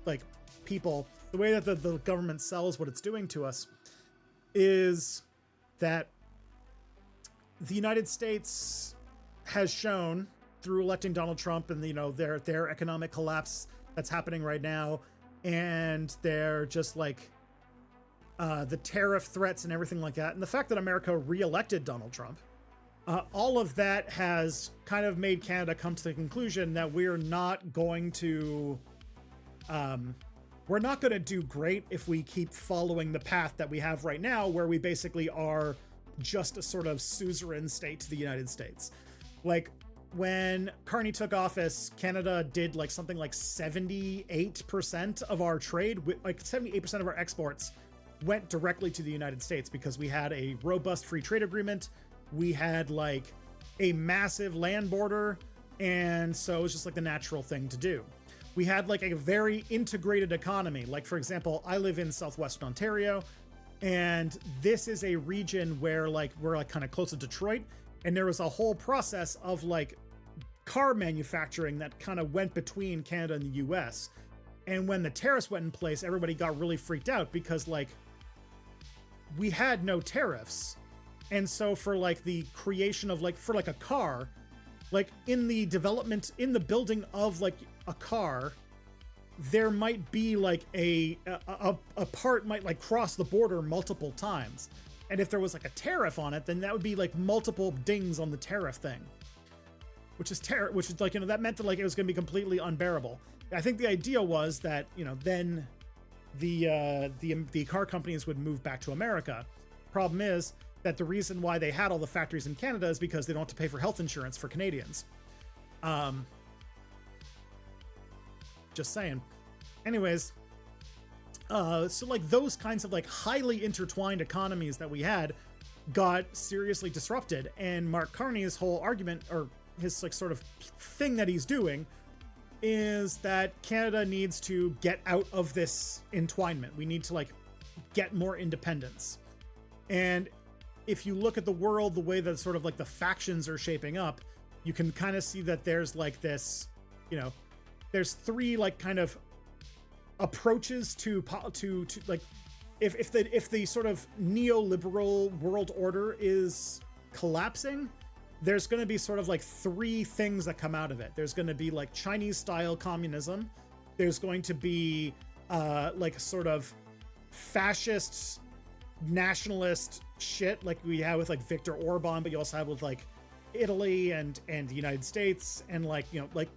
like people, the way that the government sells what it's doing to us is that the United States has shown through electing Donald Trump and, you know, their economic collapse that's happening right now, and they're just like the tariff threats and everything like that, and the fact that America re-elected Donald Trump, all of that has kind of made Canada come to the conclusion that we're not going to do great if we keep following the path that we have right now, where we basically are just a sort of suzerain state to the United States. Like, when Carney took office, Canada did like something like 78% of our trade, like 78% of our exports went directly to the United States, because we had a robust free trade agreement. We had like a massive land border, and so it was just like the natural thing to do. We had like a very integrated economy. Like, for example, I live in southwestern Ontario, and this is a region where like we're like kind of close to Detroit, and there was a whole process of like car manufacturing that kind of went between Canada and the US. And when the tariffs went in place, everybody got really freaked out, because like we had no tariffs. And so for like the creation of like, for like a car, like in the development, in the building of like a car, there might be like a part might like cross the border multiple times. And if there was like a tariff on it, then that would be like multiple dings on the tariff thing, which is like, you know, that meant that like it was going to be completely unbearable. I think the idea was that, you know, then the car companies would move back to America. Problem is that the reason why they had all the factories in Canada is because they don't have to pay for health insurance for Canadians. Just saying. Anyways, so like those kinds of like highly intertwined economies that we had got seriously disrupted, and Mark Carney's whole argument, or his like sort of thing that he's doing, is that Canada needs to get out of this entwinement. We need to like get more independence. And if you look at the world, the way that sort of like the factions are shaping up, you can kind of see that there's like this, you know, there's three like kind of approaches to like, if the sort of neoliberal world order is collapsing, there's going to be sort of like three things that come out of it. There's going to be like Chinese style communism. There's going to be like sort of fascist nationalist shit like we have with like Viktor Orban, but you also have with like Italy and the United States, and like, you know, like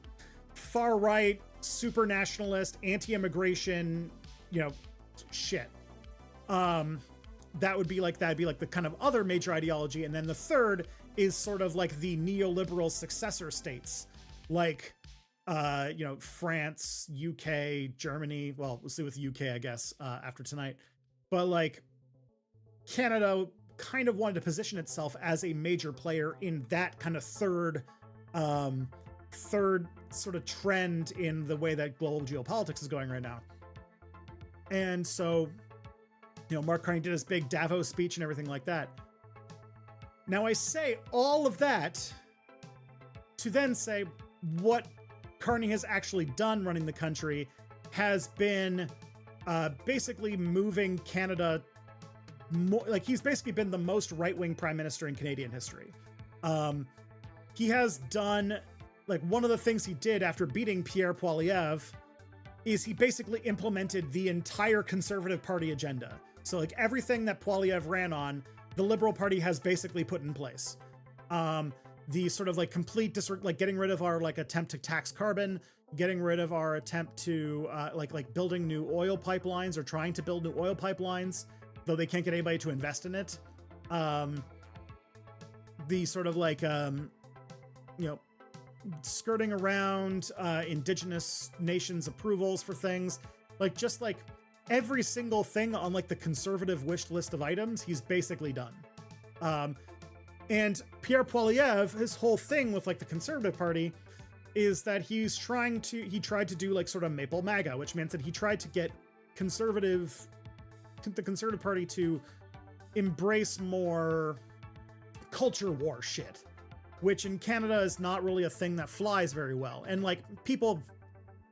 far right, super nationalist, anti-immigration, you know, shit. That'd be like the kind of other major ideology. And then the third is sort of like the neoliberal successor states, like you know, France, UK, Germany. Well, we'll see with the UK, I guess, after tonight. But like Canada kind of wanted to position itself as a major player in that kind of third sort of trend in the way that global geopolitics is going right now. And so, you know, Mark Carney did his big Davos speech and everything like that. Now, I say all of that to then say what Carney has actually done running the country has been basically moving Canada more, like he's basically been the most right-wing prime minister in Canadian history. He has done, like, one of the things he did after beating Pierre Poilievre is he basically implemented the entire Conservative Party agenda. So like everything that Poilievre ran on, the Liberal Party has basically put in place. The sort of like complete like getting rid of our like attempt to tax carbon, getting rid of our attempt to like building new oil pipelines, or trying to build new oil pipelines, though they can't get anybody to invest in it. The sort of like, you know, skirting around indigenous nations approvals for things, like just like every single thing on like the Conservative wish list of items, he's basically done. And Pierre Poilievre, his whole thing with like the Conservative Party is that he tried to do like sort of Maple MAGA, which meant that he tried to get the Conservative Party to embrace more culture war shit, which in Canada is not really a thing that flies very well. And like people,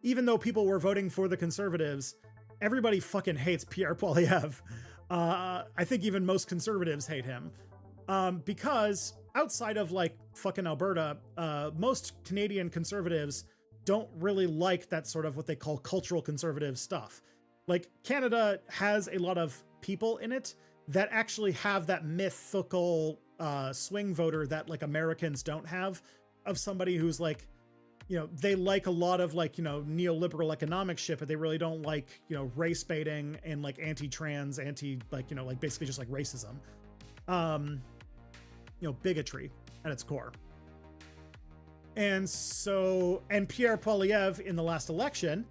even though people were voting for the Conservatives, everybody fucking hates Pierre Poilievre. I think even most conservatives hate him. Because outside of like fucking Alberta, most Canadian conservatives don't really like that sort of what they call cultural conservative stuff. Like Canada has a lot of people in it that actually have that mythical swing voter that like Americans don't have, of somebody who's like, you know, they like a lot of like, you know, neoliberal economic shit, but they really don't like, you know, race baiting and like anti-trans, like, you know, like basically just like racism. You know, bigotry at its core. And so, and Pierre Poilievre in the last election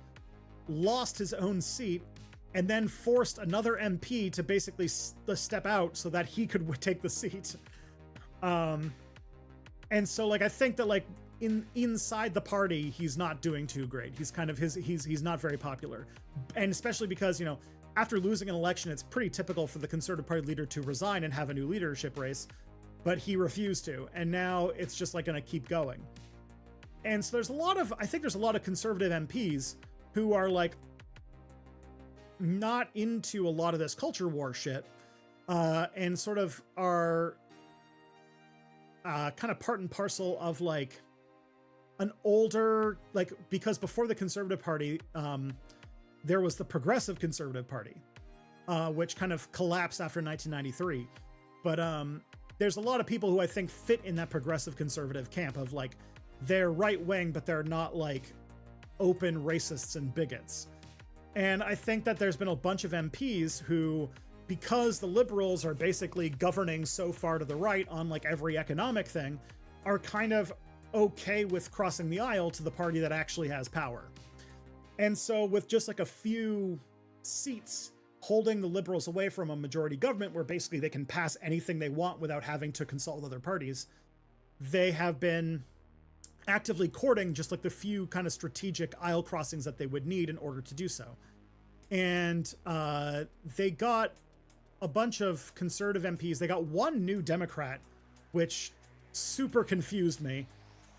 lost his own seat and then forced another MP to basically step out so that he could take the seat. And so like, I think that like inside the party, he's not doing too great. He's kind of he's not very popular. And especially because, you know, after losing an election, it's pretty typical for the Conservative Party leader to resign and have a new leadership race, but he refused to. And now it's just like going to keep going. And so I think there's a lot of conservative MPs who are like not into a lot of this culture war shit, and sort of are kind of part and parcel of like an older, like, because before the Conservative Party, there was the Progressive Conservative Party, which kind of collapsed after 1993. But there's a lot of people who I think fit in that progressive conservative camp of like, they're right wing, but they're not like open racists and bigots. And I think that there's been a bunch of MPs who, because the Liberals are basically governing so far to the right on like every economic thing, are kind of okay with crossing the aisle to the party that actually has power. And so with just like a few seats holding the Liberals away from a majority government where basically they can pass anything they want without having to consult with other parties, they have been actively courting just like the few kind of strategic aisle crossings that they would need in order to do so. And they got a bunch of conservative MPs. They got one new Democrat, which super confused me,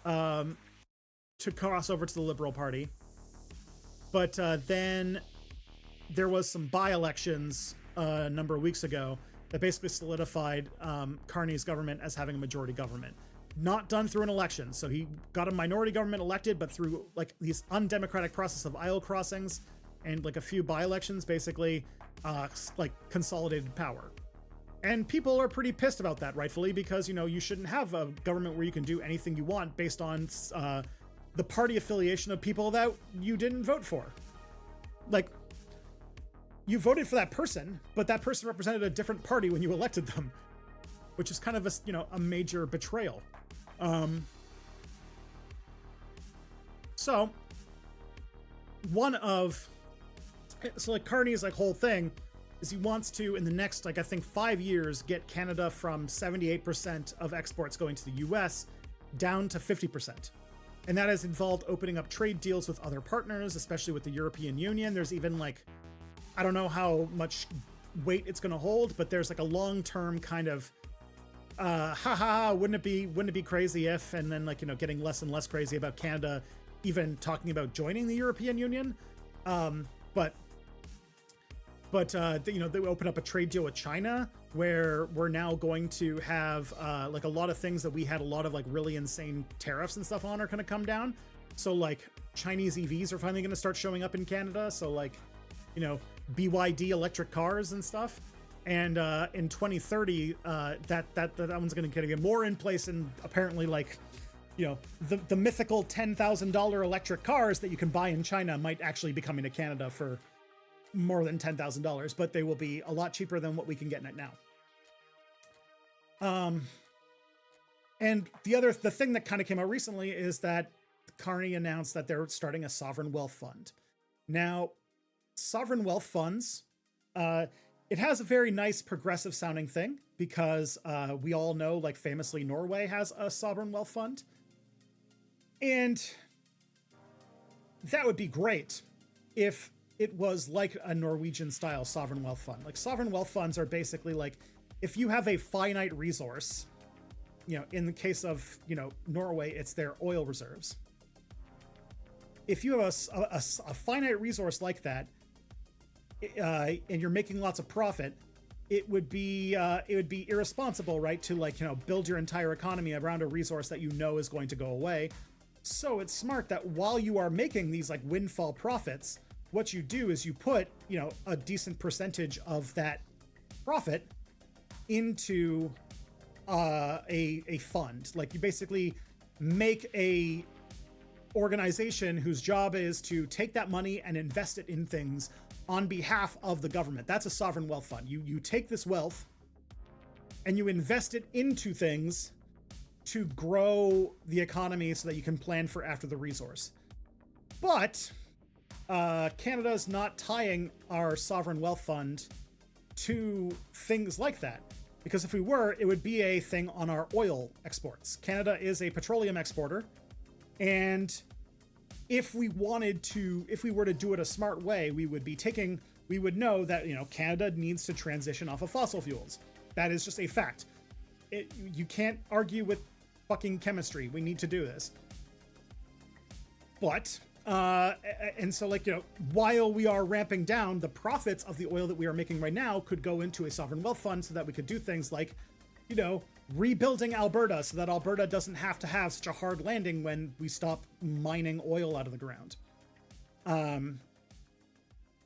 to cross over to the Liberal Party. But then there was some by-elections a number of weeks ago that basically solidified Carney's government as having a majority government. Not done through an election. So he got a minority government elected, but through like these undemocratic process of aisle crossings and like a few by-elections, basically like consolidated power. And people are pretty pissed about that, rightfully, because, you know, you shouldn't have a government where you can do anything you want based on the party affiliation of people that you didn't vote for. Like, you voted for that person, but that person represented a different party when you elected them, which is kind of a, you know, a major betrayal. So like Carney's like whole thing is he wants to, in the next, like, I think 5 years, get Canada from 78% of exports going to the US down to 50%. And that has involved opening up trade deals with other partners, especially with the European Union. There's even like, I don't know how much weight it's going to hold, but there's like a long-term kind of wouldn't it be crazy if, and then like, you know, getting less and less crazy about Canada even talking about joining the European Union. But you know, they open up a trade deal with China where we're now going to have like a lot of things that we had a lot of like really insane tariffs and stuff on are going to come down. So like Chinese EVs are finally going to start showing up in Canada. So like, you know, BYD electric cars and stuff. And in 2030, that one's going to get more in place, and apparently, like, you know, the mythical $10,000 electric cars that you can buy in China might actually be coming to Canada for more than $10,000, but they will be a lot cheaper than what we can get it now. And the thing that kind of came out recently is that Carney announced that they're starting a sovereign wealth fund. Now, sovereign wealth funds, it has a very nice progressive sounding thing because we all know, like, famously Norway has a sovereign wealth fund. And that would be great if it was like a Norwegian style sovereign wealth fund. Like, sovereign wealth funds are basically like, if you have a finite resource, you know, in the case of, you know, Norway, it's their oil reserves. If you have a finite resource like that, and you're making lots of profit, it would be irresponsible, right, to like, you know, build your entire economy around a resource that you know is going to go away. So it's smart that while you are making these like windfall profits, what you do is you put, you know, a decent percentage of that profit into a fund. Like, you basically make a organization whose job is to take that money and invest it in things on behalf of the government. That's a sovereign wealth fund. You take this wealth and you invest it into things to grow the economy so that you can plan for after the resource. But Canada's not tying our sovereign wealth fund to things like that. Because if we were, it would be a thing on our oil exports. Canada is a petroleum exporter. And if we were to do it a smart way, we would know that, you know, Canada needs to transition off of fossil fuels. That is just a fact. You can't argue with fucking chemistry. We need to do this. But, and so, like, you know, while we are ramping down, the profits of the oil that we are making right now could go into a sovereign wealth fund so that we could do things like, you know, rebuilding Alberta so that Alberta doesn't have to have such a hard landing when we stop mining oil out of the ground.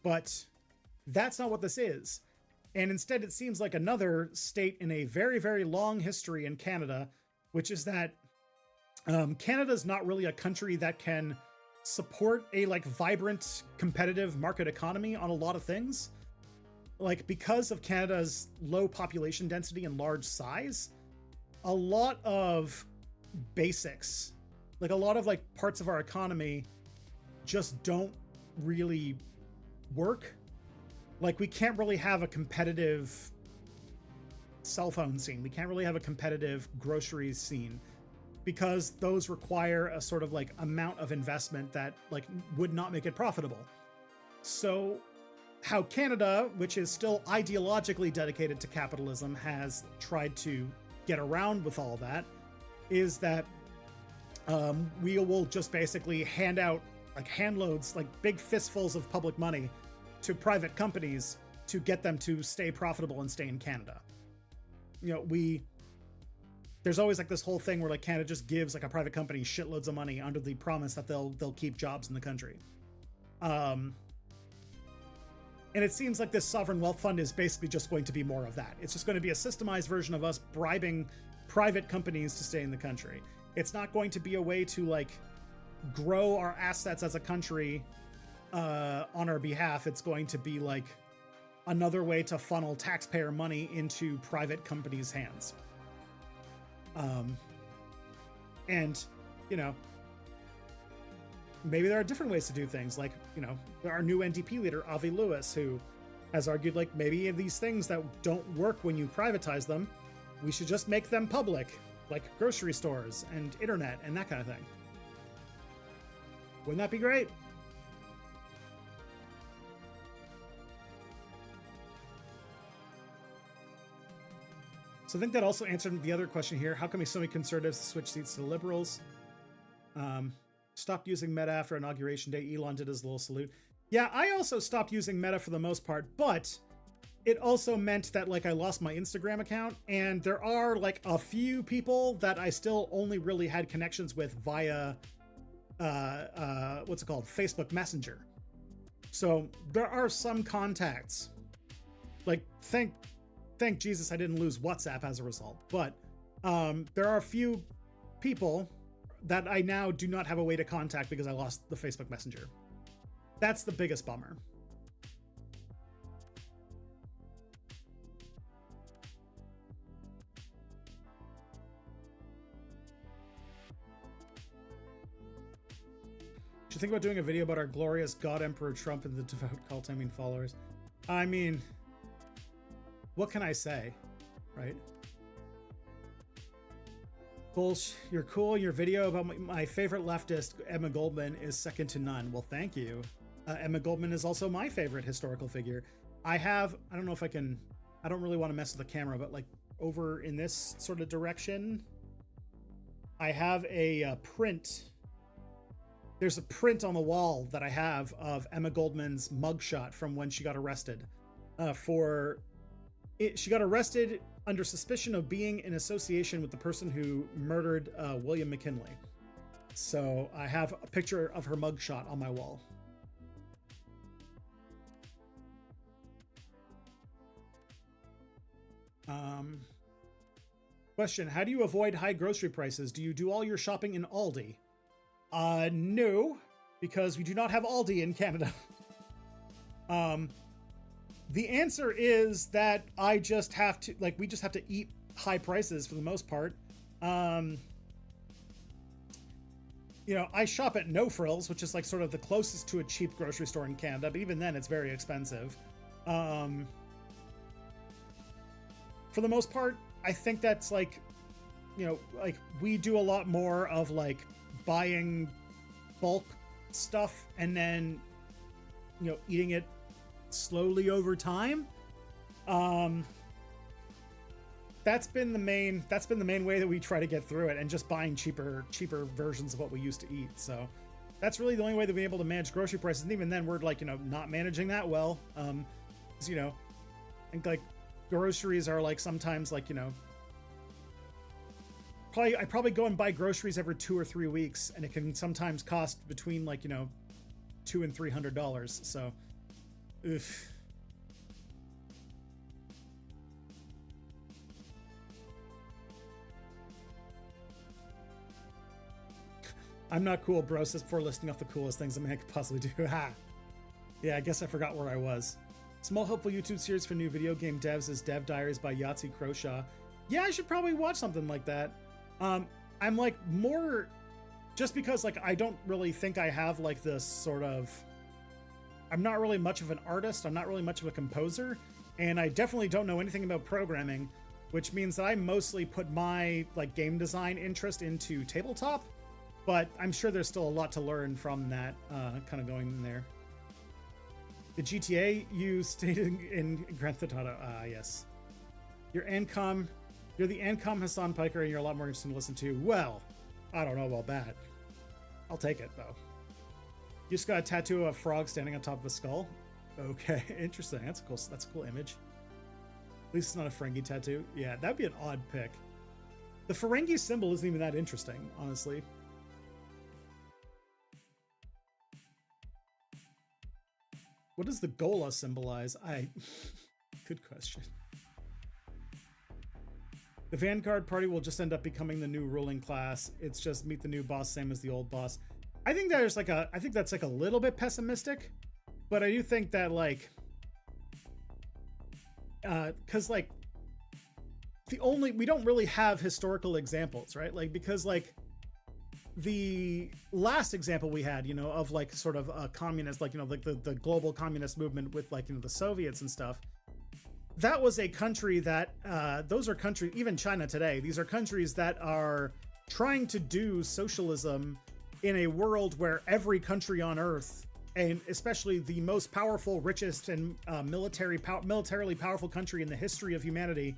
But that's not what this is. And instead, it seems like another state in a very, very long history in Canada, which is that Canada's not really a country that can support a like vibrant, competitive market economy on a lot of things. Like, because of Canada's low population density and large size, a lot of basics, like a lot of like parts of our economy just don't really work. Like, we can't really have a competitive cell phone scene. We can't really have a competitive groceries scene because those require a sort of like amount of investment that like would not make it profitable. So how Canada, which is still ideologically dedicated to capitalism, has tried to get around with all that is that we will just basically hand out like handloads, like big fistfuls of public money to private companies to get them to stay profitable and stay in Canada. You know, there's always like this whole thing where like Canada just gives like a private company shitloads of money under the promise that they'll keep jobs in the country. And it seems like this sovereign wealth fund is basically just going to be more of that. It's just going to be a systemized version of us bribing private companies to stay in the country. It's not going to be a way to like grow our assets as a country on our behalf. It's going to be like another way to funnel taxpayer money into private companies' hands. And, you know, maybe there are different ways to do things. Like, you know, our new NDP leader, Avi Lewis, who has argued like maybe these things that don't work when you privatize them, we should just make them public, like grocery stores and internet and that kind of thing. Wouldn't that be great? So I think that also answered the other question here. How come so many conservatives switch seats to the liberals? Stopped using Meta after Inauguration Day. Elon did his little salute. Yeah, I also stopped using Meta for the most part, but it also meant that like I lost my Instagram account, and there are like a few people that I still only really had connections with via what's it called? Facebook Messenger. So there are some contacts. Like thank Jesus I didn't lose WhatsApp as a result. But there are a few people that I now do not have a way to contact because I lost the Facebook Messenger. That's the biggest bummer. Should think about doing a video about our glorious God Emperor Trump and the devout cult followers. I mean, what can I say, right? Bullsh, you're cool. Your video about my favorite leftist, Emma Goldman, is second to none. Well, thank you. Emma Goldman is also my favorite historical figure. I don't know if I can, I don't really want to mess with the camera, but like over in this sort of direction, I have a print. There's a print on the wall that I have of Emma Goldman's mugshot from when she got arrested for she got arrested under suspicion of being in association with the person who murdered William McKinley. So I have a picture of her mugshot on my wall. Question, how do you avoid high grocery prices? Do you do all your shopping in Aldi? No, because we do not have Aldi in Canada. The answer is that I just have to, like, we just have to eat high prices for the most part. You know, I shop at No Frills, which is like sort of the closest to a cheap grocery store in Canada, but even then it's very expensive. For the most part, I think that's like, you know, like we do a lot more of like buying bulk stuff and then, you know, eating it slowly over time. That's been the main way that we try to get through it, and just buying cheaper versions of what we used to eat. So that's really the only way that we're able to manage grocery prices. And even then we're like, you know, not managing that well. 'Cause, you know, and like groceries are like sometimes like, you know, I probably go and buy groceries every 2 or 3 weeks, and it can sometimes cost between like, you know, $200 and $300. So, oof. I'm not cool, bro, says before listing off the coolest things a man could possibly do. Ha! Yeah, I guess I forgot where I was. Small helpful YouTube series for new video game devs is Dev Diaries by Yahtzee Croshaw. Yeah, I should probably watch something like that. I'm like more, just because like I don't really think I have like this sort of, I'm not really much of an artist, I'm not really much of a composer, and I definitely don't know anything about programming, which means that I mostly put my like game design interest into tabletop, but I'm sure there's still a lot to learn from that, kind of going in there. The GTA you stated in Grand Theft Auto, yes. You're the Ancom Hassan Piker, and you're a lot more interesting to listen to. Well, I don't know about that. I'll take it, though. You just got a tattoo of a frog standing on top of a skull? Okay, interesting. That's a cool image. At least it's not a Ferengi tattoo. Yeah, that'd be an odd pick. The Ferengi symbol isn't even that interesting, honestly. What does the Gola symbolize? Good question. The Vanguard party will just end up becoming the new ruling class. It's just meet the new boss, same as the old boss. I think that's like a little bit pessimistic, but I do think that like, cause like we don't really have historical examples, right? Like, because like the last example we had, you know, of like sort of a communist, like, you know, like the global communist movement with like, you know, the Soviets and stuff. That was a country that, those are countries, even China today, these are countries that are trying to do socialism in a world where every country on earth, and especially the most powerful, richest, and militarily powerful country in the history of humanity,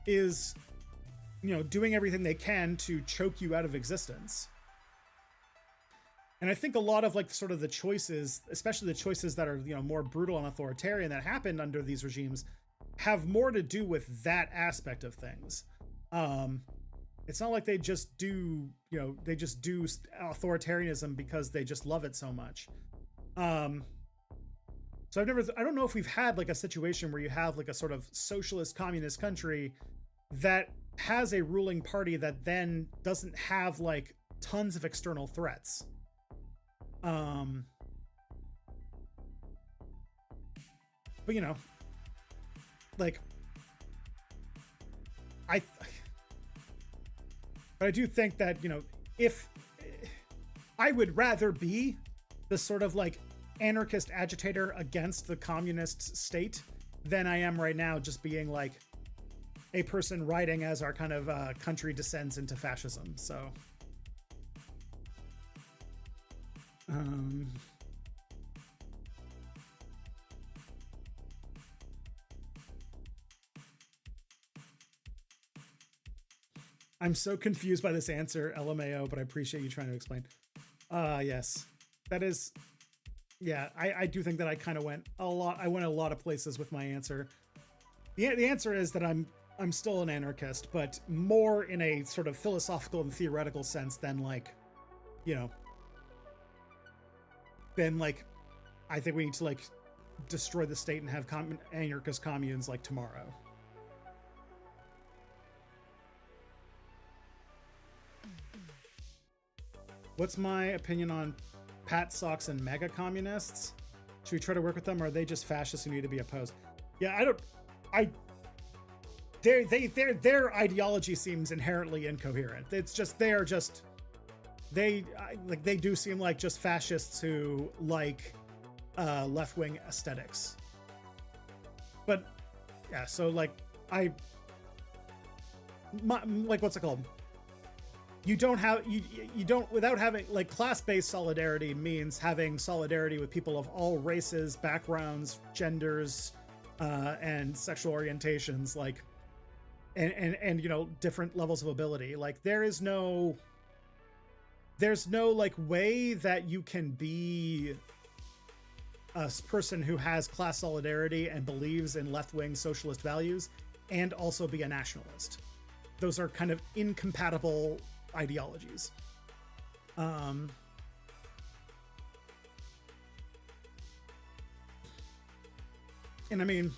is, you know, doing everything they can to choke you out of existence. And I think a lot of like sort of the choices, especially the choices that are, you know, more brutal and authoritarian that happened under these regimes, have more to do with that aspect of things. It's not like they just do, you know, they just do authoritarianism because they just love it so much. So I don't know if we've had like a situation where you have like a sort of socialist communist country that has a ruling party that then doesn't have like tons of external threats. But you know, like I do think that, you know, if I would rather be the sort of like anarchist agitator against the communist state than I am right now just being like a person writing as our kind of country descends into fascism. So I'm so confused by this answer, LMAO, but I appreciate you trying to explain. Yes, that is, yeah, I do think that I kind of went a lot of places with my answer. The answer is that I'm still an anarchist, but more in a sort of philosophical and theoretical sense than like, you know, than like, I think we need to like destroy the state and have anarchist communes like tomorrow. What's my opinion on Pat Socks and mega communists? Should we try to work with them, or are they just fascists who need to be opposed? Yeah, their ideology seems inherently incoherent. It's just they do seem like just fascists who like left-wing aesthetics. But yeah, so like what's it called? You don't without having like class-based solidarity means having solidarity with people of all races, backgrounds, genders, and sexual orientations, like and you know, different levels of ability. Like there's no like way that you can be a person who has class solidarity and believes in left-wing socialist values and also be a nationalist. Those are kind of incompatible ideologies. And I mean,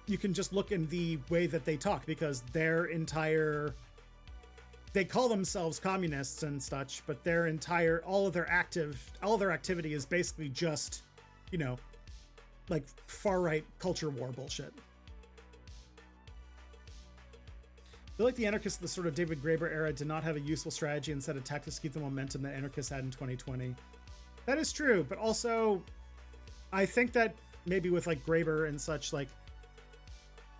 you can just look in the way that they talk, because they call themselves communists and such, but all of their activity is basically just, you know, like far-right culture war bullshit. I feel like the anarchists of the sort of David Graeber era did not have a useful strategy and set of tactics to keep the momentum that anarchists had in 2020. That is true, but also I think that maybe with like Graeber and such, like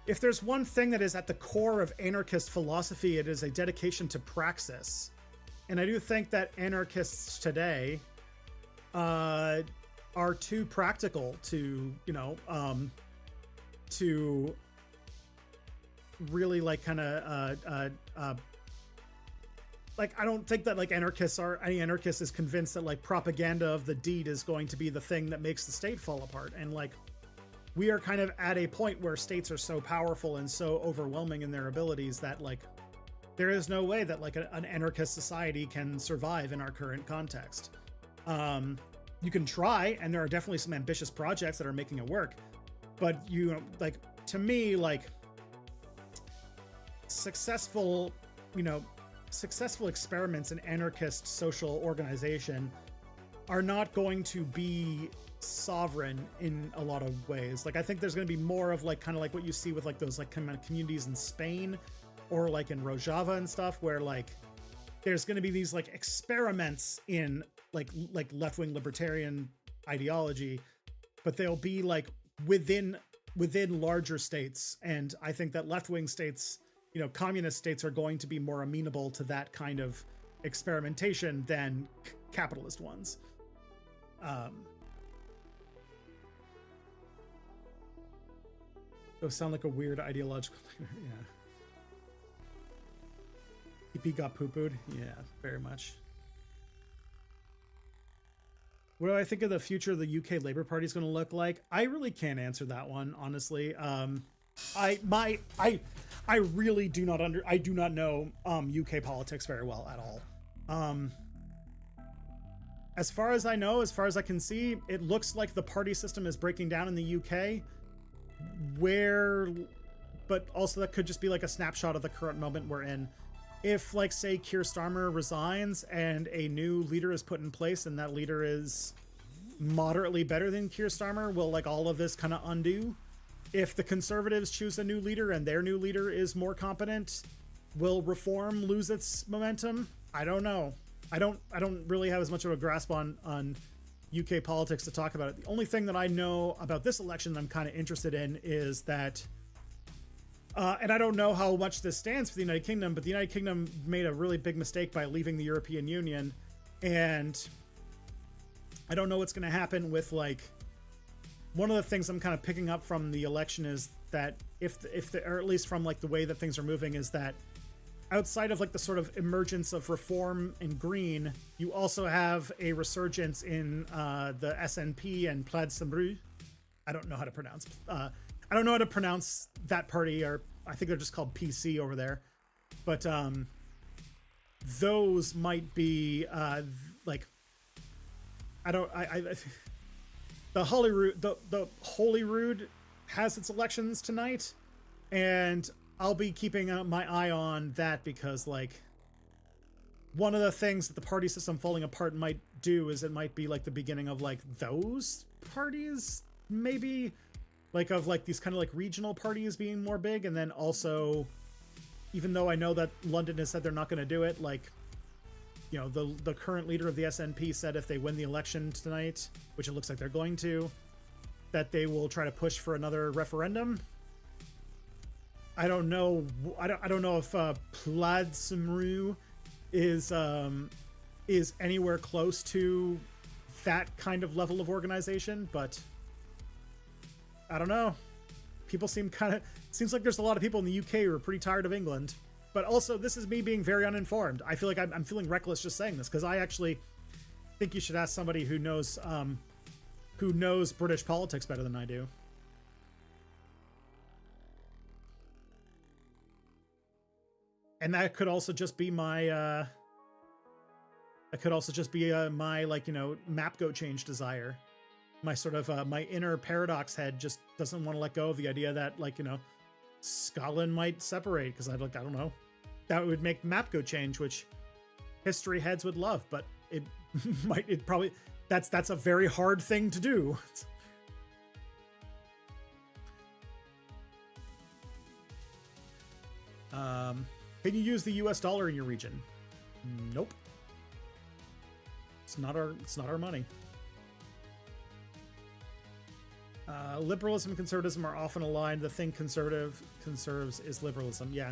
if there's one thing that is at the core of anarchist philosophy, it is a dedication to praxis. And I do think that anarchists today are too practical to, you know, to really like kind of like I don't think that like any anarchist is convinced that like propaganda of the deed is going to be the thing that makes the state fall apart. And like we are kind of at a point where states are so powerful and so overwhelming in their abilities that like there is no way that like an anarchist society can survive in our current context. You can try, and there are definitely some ambitious projects that are making it work, but you know, like to me, like successful experiments in anarchist social organization are not going to be sovereign in a lot of ways. Like I think there's going to be more of like kind of like what you see with like those like kind of communities in Spain or like in Rojava and stuff, where like there's going to be these like experiments in like left-wing libertarian ideology, but they'll be like within larger states. And I think that left-wing states, you know, communist states are going to be more amenable to that kind of experimentation than capitalist ones. Those sound like a weird ideological. Yeah. EP got poo-pooed. Yeah, very much. What do I think of the future of the UK Labour Party is going to look like? I really can't answer that one, honestly. I really do not know UK politics very well at all. As far as I know, as far as I can see, it looks like the party system is breaking down in the UK, but also that could just be like a snapshot of the current moment we're in. If, like, say, Keir Starmer resigns and a new leader is put in place and that leader is moderately better than Keir Starmer, will, like, all of this kind of undo? If the Conservatives choose a new leader and their new leader is more competent, will Reform lose its momentum? I don't know. I don't really have as much of a grasp on UK politics to talk about it. The only thing that I know about this election that I'm kind of interested in is that and I don't know how much this stands for the United Kingdom, but the United Kingdom made a really big mistake by leaving the European Union. And I don't know what's going to happen with, like, one of the things I'm kind of picking up from the election is that or at least from like the way that things are moving, is that outside of like the sort of emergence of Reform and Green, you also have a resurgence in the SNP and Plaid Cymru. I don't know how to pronounce I don't know how to pronounce that party, or I think they're just called PC over there. But those might be like, I don't I the Holyrood the Holyrood has its elections tonight, and I'll be keeping my eye on that, because like one of the things that the party system falling apart might do is it might be like the beginning of like those parties, maybe like of like these kind of like regional parties being more big. And then also, even though I know that London has said they're not going to do it, like, you know, the current leader of the SNP said if they win the election tonight, which it looks like they're going to, that they will try to push for another referendum. I don't know. I don't know if Plaid Cymru is anywhere close to that kind of level of organization, but I don't know. People seems like there's a lot of people in the UK who are pretty tired of England. But also, this is me being very uninformed. I feel like I'm feeling reckless just saying this, because I actually think you should ask somebody who knows British politics better than I do. And that could also just be my my, like, you know, map go change desire. My sort of my inner paradox head just doesn't want to let go of the idea that, like, you know, Scotland might separate, because I don't know, that would make map go change, which history heads would love, but it probably that's a very hard thing to do. Can you use the US dollar in your region? Nope. It's not our money. Liberalism and conservatism are often aligned. The thing conservative conserves is liberalism. Yeah.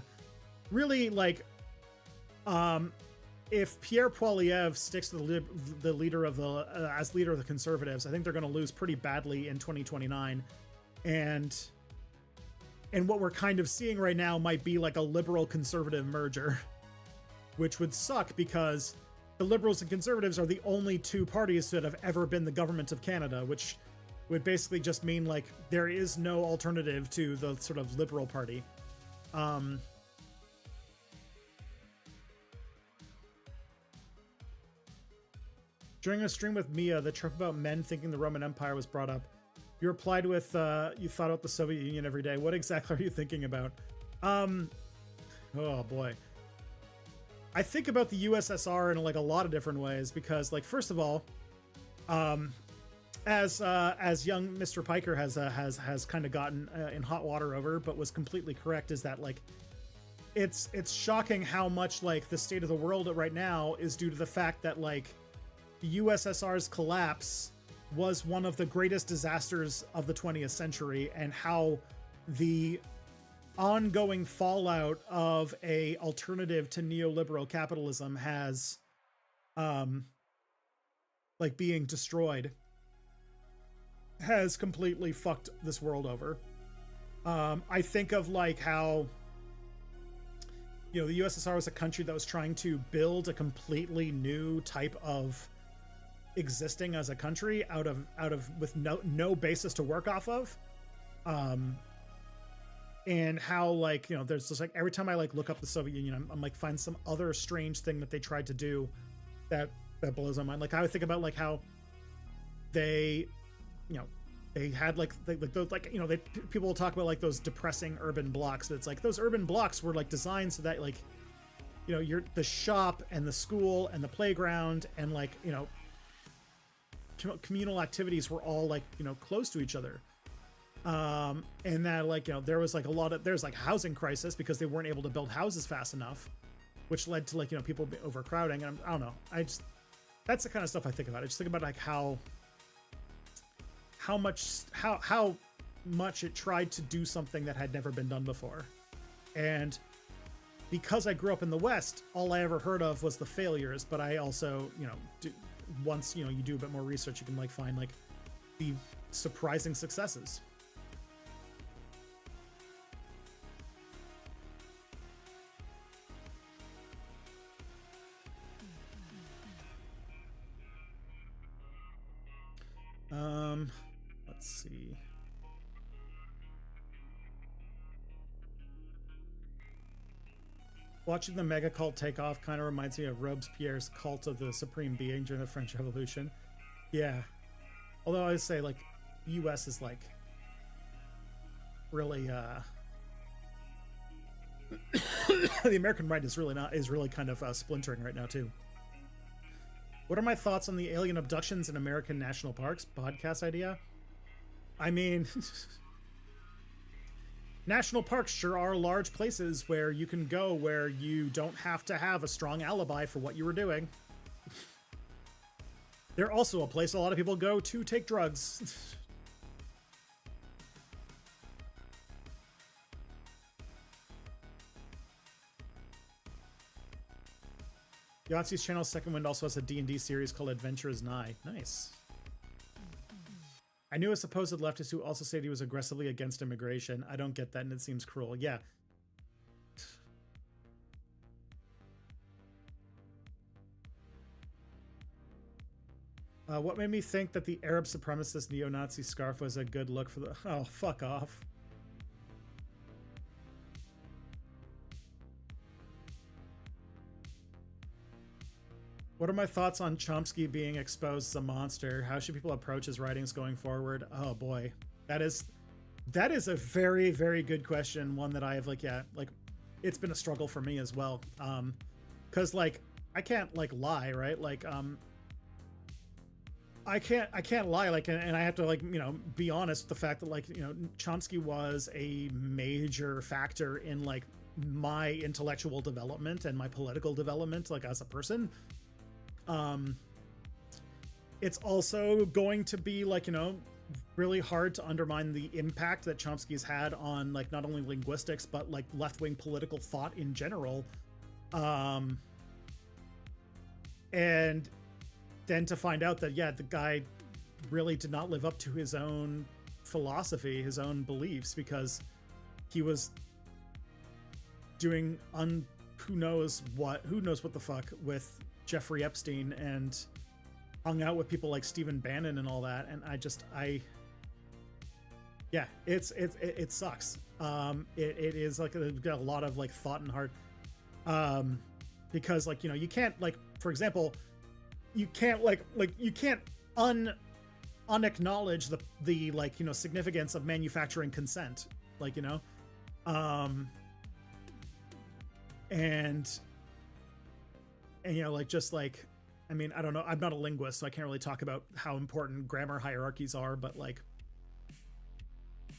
Really, like, if Pierre Poilievre sticks to the leader of the as leader of the Conservatives, I think they're going to lose pretty badly in 2029. And what we're kind of seeing right now might be like a liberal conservative merger, which would suck, because the Liberals and Conservatives are the only two parties that have ever been the government of Canada, which would basically just mean like there is no alternative to the sort of Liberal Party. During a stream with Mia, the trope about men thinking the Roman Empire was brought up. You replied with, you thought about the Soviet Union every day. What exactly are you thinking about? Oh boy. I think about the USSR in like a lot of different ways, because, like, first of all, as young Mr. Piker has kind of gotten in hot water over, but was completely correct, is that, like, it's shocking how much, like, the state of the world right now is due to the fact that, like, the USSR's collapse was one of the greatest disasters of the 20th century, and how the ongoing fallout of a alternative to neoliberal capitalism has like being destroyed has completely fucked this world over. I think of like how, you know, the USSR was a country that was trying to build a completely new type of existing as a country out of with no basis to work off of. And how, like, you know, there's just like every time I like look up the Soviet Union, I'm like find some other strange thing that they tried to do that blows my mind. Like I would think about like how they, you know, they had like those, like, you know, people will talk about like those depressing urban blocks, but it's like those urban blocks were like designed so that, like, you know, the shop and the school and the playground and, like, you know, communal activities were all, like, you know, close to each other. And that, like, you know, there's like housing crisis because they weren't able to build houses fast enough, which led to, like, you know, people overcrowding. And I don't know. That's the kind of stuff I think about. I just think about like how much it tried to do something that had never been done before. And because I grew up in the West, all I ever heard of was the failures. But I also, you know, once, you know, you do a bit more research, you can like find like the surprising successes. Let's see. Watching the mega cult take off kind of reminds me of Robespierre's cult of the supreme being during the French Revolution. Yeah. Although I would say, like, US is, like, really, the American right is really kind of splintering right now, too. What are my thoughts on the alien abductions in American national parks? Podcast idea? I mean, national parks sure are large places where you can go where you don't have to have a strong alibi for what you were doing. They're also a place a lot of people go to take drugs. Yahtzee's channel Second Wind also has a D&D series called Adventure is Nigh. Nice. I knew a supposed leftist who also said he was aggressively against immigration. I don't get that, and it seems cruel. Yeah. What made me think that the Arab supremacist neo-Nazi scarf was a good look for the... Oh, fuck off. What are my thoughts on Chomsky being exposed as a monster? How should people approach his writings going forward? Oh boy, that is a very, very good question. One that I have it's been a struggle for me as well. Cause like, I can't like lie, right? Like, I can't lie. Like, and I have to be honest with the fact that Chomsky was a major factor in like my intellectual development and my political development, like as a person. It's also going to be really hard to undermine the impact that Chomsky's had on like not only linguistics but like left-wing political thought in general. And then to find out that the guy really did not live up to his own philosophy, his own beliefs, because he was doing who knows what the fuck with Jeffrey Epstein and hung out with people like Stephen Bannon and all that, and it sucks. It is like got a lot of like thought and heart, because you can't for example, you can't you can't unacknowledge the significance of manufacturing consent, and I mean, I don't know, I'm not a linguist, so I can't really talk about how important grammar hierarchies are, but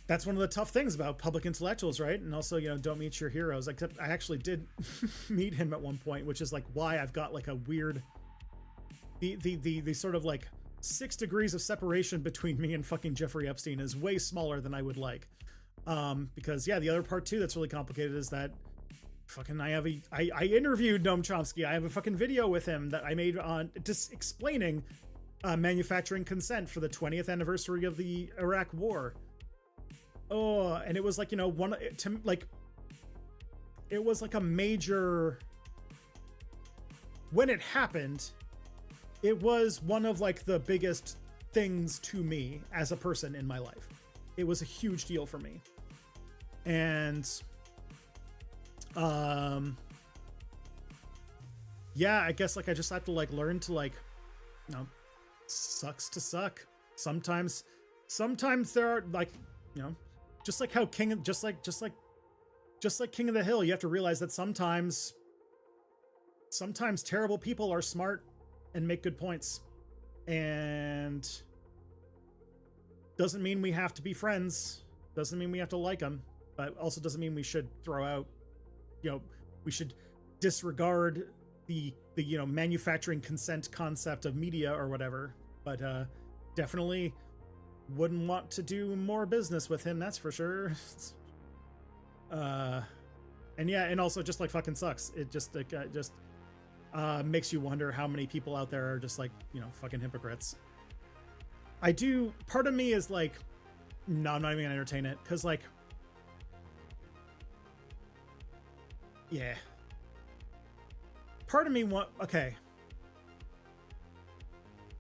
that's one of the tough things about public intellectuals, right? And also, don't meet your heroes, except I actually did meet him at one point, which is why I've got a weird, the sort of 6 degrees of separation between me and fucking Jeffrey Epstein is way smaller than I would like. Because the other part too that's really complicated is that fucking I interviewed Noam Chomsky. I have a fucking video with him that I made on just explaining manufacturing consent for the 20th anniversary of the Iraq War. Oh, and it was it was a major, when it happened, it was one of the biggest things to me as a person in my life. It was a huge deal for me. And I guess I just have to learn to sucks to suck. Sometimes there are just like how King of the Hill, you have to realize that sometimes terrible people are smart and make good points, and doesn't mean we have to be friends, doesn't mean we have to like them, but also doesn't mean we should throw out, we should disregard the manufacturing consent concept of media or whatever. But definitely wouldn't want to do more business with him, that's for sure. And also just fucking sucks. It just makes you wonder how many people out there are just fucking hypocrites. Part of me is no, I'm not even gonna entertain it, because part of me okay,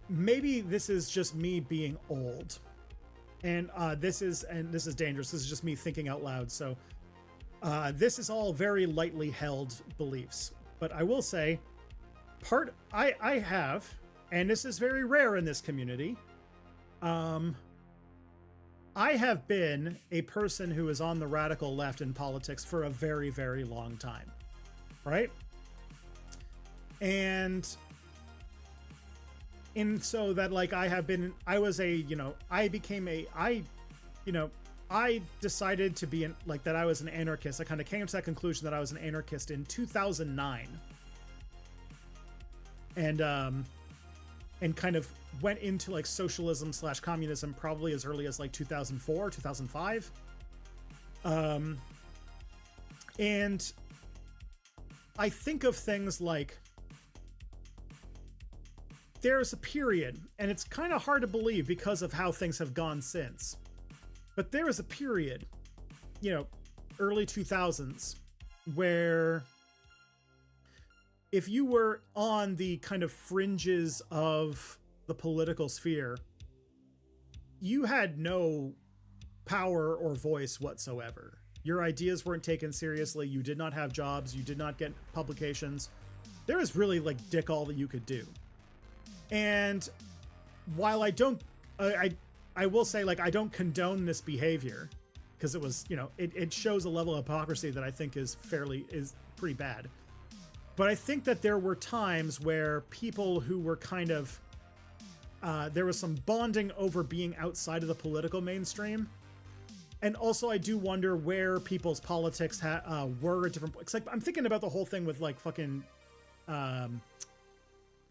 maybe this is just me being old, and this is dangerous. This is just me thinking out loud. So This is all very lightly held beliefs, but I will say, I have, and this is very rare in this community. I have been a person who is on the radical left in politics for a very, very long time, right? And so that like I decided to be that I was an anarchist. I kind of came to that conclusion that I was an anarchist in 2009. And kind of went into like socialism / communism probably as early as like 2004, 2005. And I think of things like there's a period, and it's kind of hard to believe because of how things have gone since, but there was a period, early 2000s, where if you were on the kind of fringes of the political sphere, you had no power or voice whatsoever. Your ideas weren't taken seriously. You did not have jobs. You did not get publications. There was really like dick all that you could do. And while I don't, I will say like I don't condone this behavior because it was, it shows a level of hypocrisy that I think is pretty bad. But I think that there were times where people who were kind of, there was some bonding over being outside of the political mainstream. And also I do wonder where people's politics were at different points. Like I'm thinking about the whole thing with like fucking,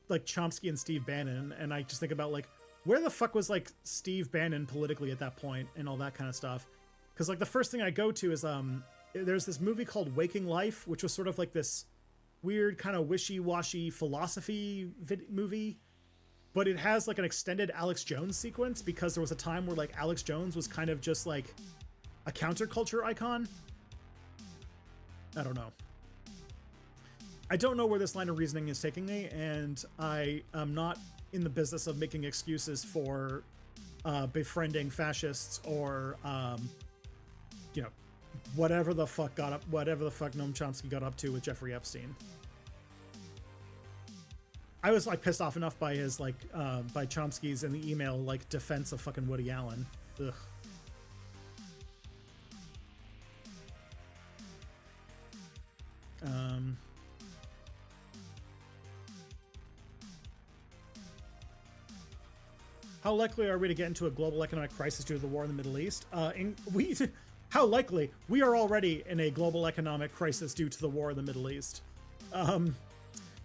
like Chomsky and Steve Bannon. And I just think about like, where the fuck was like Steve Bannon politically at that point and all that kind of stuff. Cause like the first thing I go to is, there's this movie called Waking Life, which was sort of like this weird kind of wishy-washy philosophy movie, but it has like an extended Alex Jones sequence because there was a time where like Alex Jones was kind of just like a counterculture icon. I don't know. I don't know where this line of reasoning is taking me, and I am not in the business of making excuses for befriending fascists or whatever the fuck Noam Chomsky got up to with Jeffrey Epstein. I was like pissed off enough by his by Chomsky's in the email like defense of fucking Woody Allen. Ugh. How likely are we to get into a global economic crisis due to the war in the Middle East? How likely? We are already in a global economic crisis due to the war in the Middle East.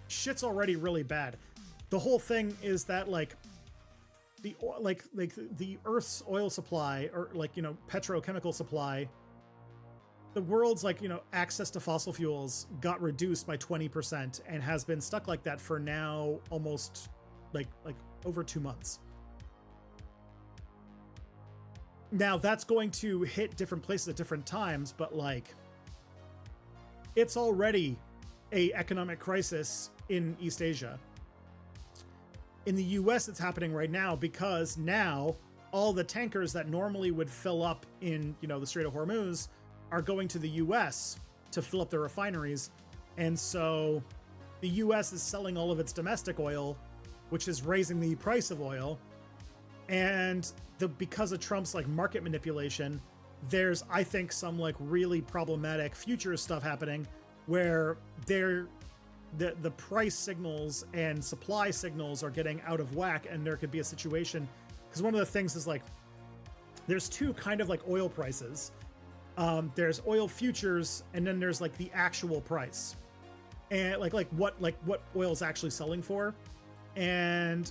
Shit's already really bad. The whole thing is that like the Earth's oil supply or petrochemical supply, the world's access to fossil fuels got reduced by 20% and has been stuck like that for now almost like over 2 months. Now that's going to hit different places at different times, but like it's already a economic crisis in East Asia. In the US, it's happening right now because now all the tankers that normally would fill up in, the Strait of Hormuz are going to the US to fill up their refineries. And so the US is selling all of its domestic oil, which is raising the price of oil. And because of Trump's market manipulation, there's, I think, some really problematic future stuff happening where the price signals and supply signals are getting out of whack, and there could be a situation, because one of the things is there's two kind of oil prices. There's oil futures, and then there's the actual price, and what oil is actually selling for, and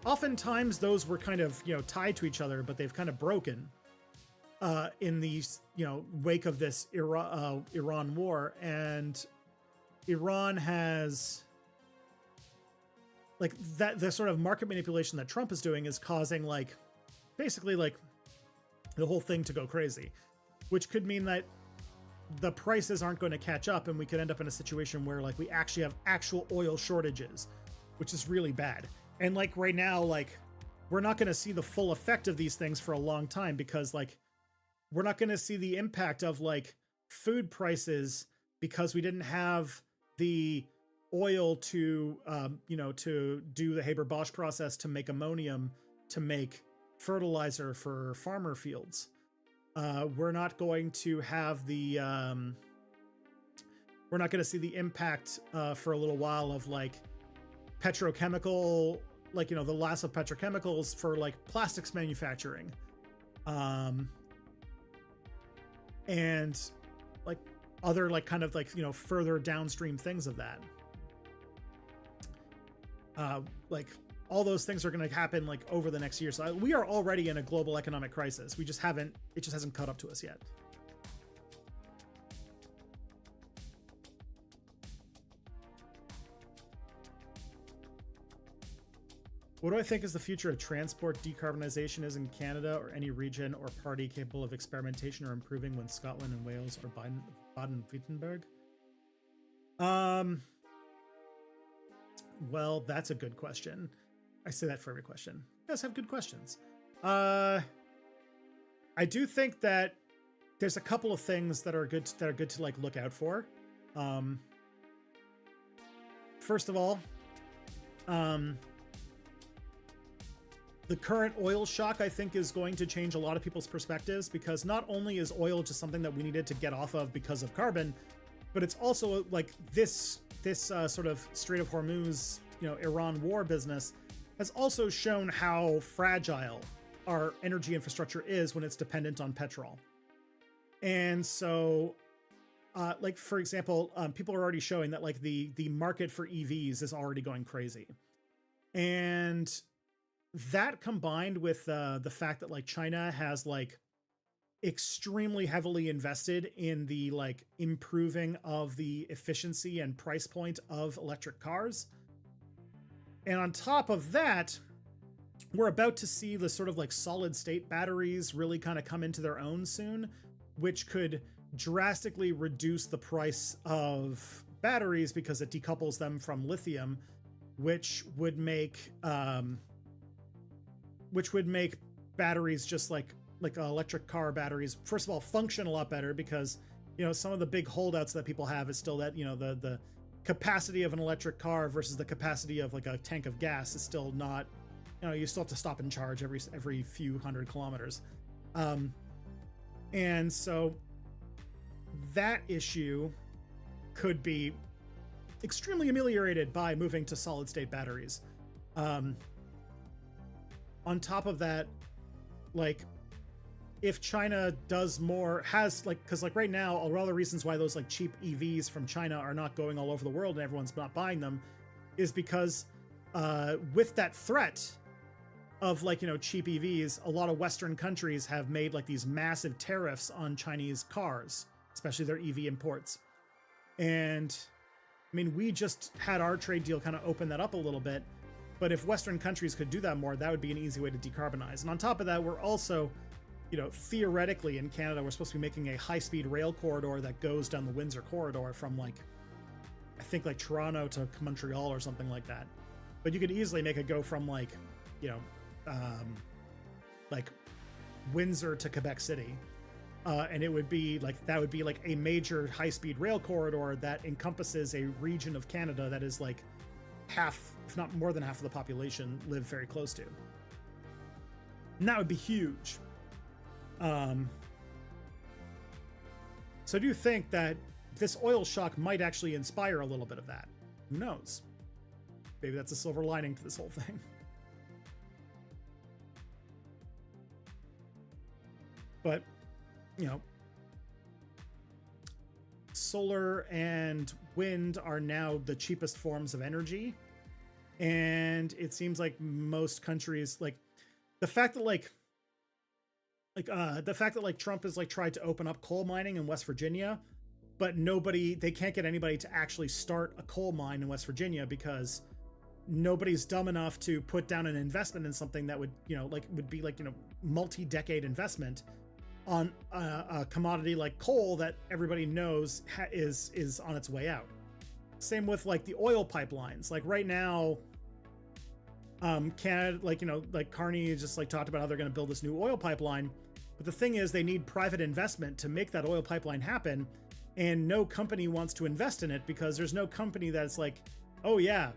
oftentimes those were kind of tied to each other, but they've kind of broken in the wake of this Iran war. And Iran has the sort of market manipulation that Trump is doing is causing basically the whole thing to go crazy, which could mean that the prices aren't going to catch up, and we could end up in a situation where we actually have actual oil shortages, which is really bad. And right now, we're not going to see the full effect of these things for a long time, because we're not going to see the impact of food prices, because we didn't have the oil to to do the Haber-Bosch process to make ammonium to make fertilizer for farmer fields. We're not going to have the we're not going to see the impact for a little while of like petrochemical, like, the loss of petrochemicals for like plastics manufacturing, and like other like kind of like further downstream things of that. Like all those things are going to happen like over the next year. So we are already in a global economic crisis. It just hasn't caught up to us yet. What do I think is the future of transport decarbonization is in Canada or any region or party capable of experimentation or improving when Scotland and Wales or Baden-Württemberg? Well, that's a good question. I say that for every question. You guys have good questions. I do think that there's a couple of things that are good to like look out for. First of all, the current oil shock, I think, is going to change a lot of people's perspectives, because not only is oil just something that we needed to get off of because of carbon, but it's also like this sort of Strait of Hormuz, Iran war business has also shown how fragile our energy infrastructure is when it's dependent on petrol. And so, like, for example, people are already showing that like the market for EVs is already going crazy. And that combined with the fact that like China has like extremely heavily invested in the like improving of the efficiency and price point of electric cars. And on top of that, we're about to see the sort of like solid state batteries really kind of come into their own soon, which could drastically reduce the price of batteries because it decouples them from lithium, which would make batteries just like electric car batteries, first of all, function a lot better, because some of the big holdouts that people have is still that the capacity of an electric car versus the capacity of like a tank of gas is still not, you still have to stop and charge every few hundred kilometers, and so that issue could be extremely ameliorated by moving to solid state batteries. On top of that, like, if China does more, because like right now, a lot of the reasons why those like cheap EVs from China are not going all over the world and everyone's not buying them is because with that threat of like, cheap EVs, a lot of Western countries have made like these massive tariffs on Chinese cars, especially their EV imports. And I mean, we just had our trade deal kind of open that up a little bit. But if Western countries could do that more, that would be an easy way to decarbonize. And on top of that, we're also, theoretically in Canada, we're supposed to be making a high-speed rail corridor that goes down the Windsor corridor from like, I think like Toronto to Montreal or something like that. But you could easily make it go from like, like Windsor to Quebec City. And it would be like, that would be like a major high-speed rail corridor that encompasses a region of Canada that is like half, if not more than half of the population live very close to. And that would be huge. So I do think that this oil shock might actually inspire a little bit of that. Who knows? Maybe that's a silver lining to this whole thing. But, solar and wind are now the cheapest forms of energy. And it seems like most countries, like the fact that Trump has like tried to open up coal mining in West Virginia, but they can't get anybody to actually start a coal mine in West Virginia because nobody's dumb enough to put down an investment in something that would, would be like, multi-decade investment on a commodity like coal that everybody knows is on its way out. Same with like the oil pipelines. Like right now, Canada, like Carney just like talked about how they're going to build this new oil pipeline, But the thing is, they need private investment to make that oil pipeline happen, and no company wants to invest in it because there's no company that's like, oh yeah,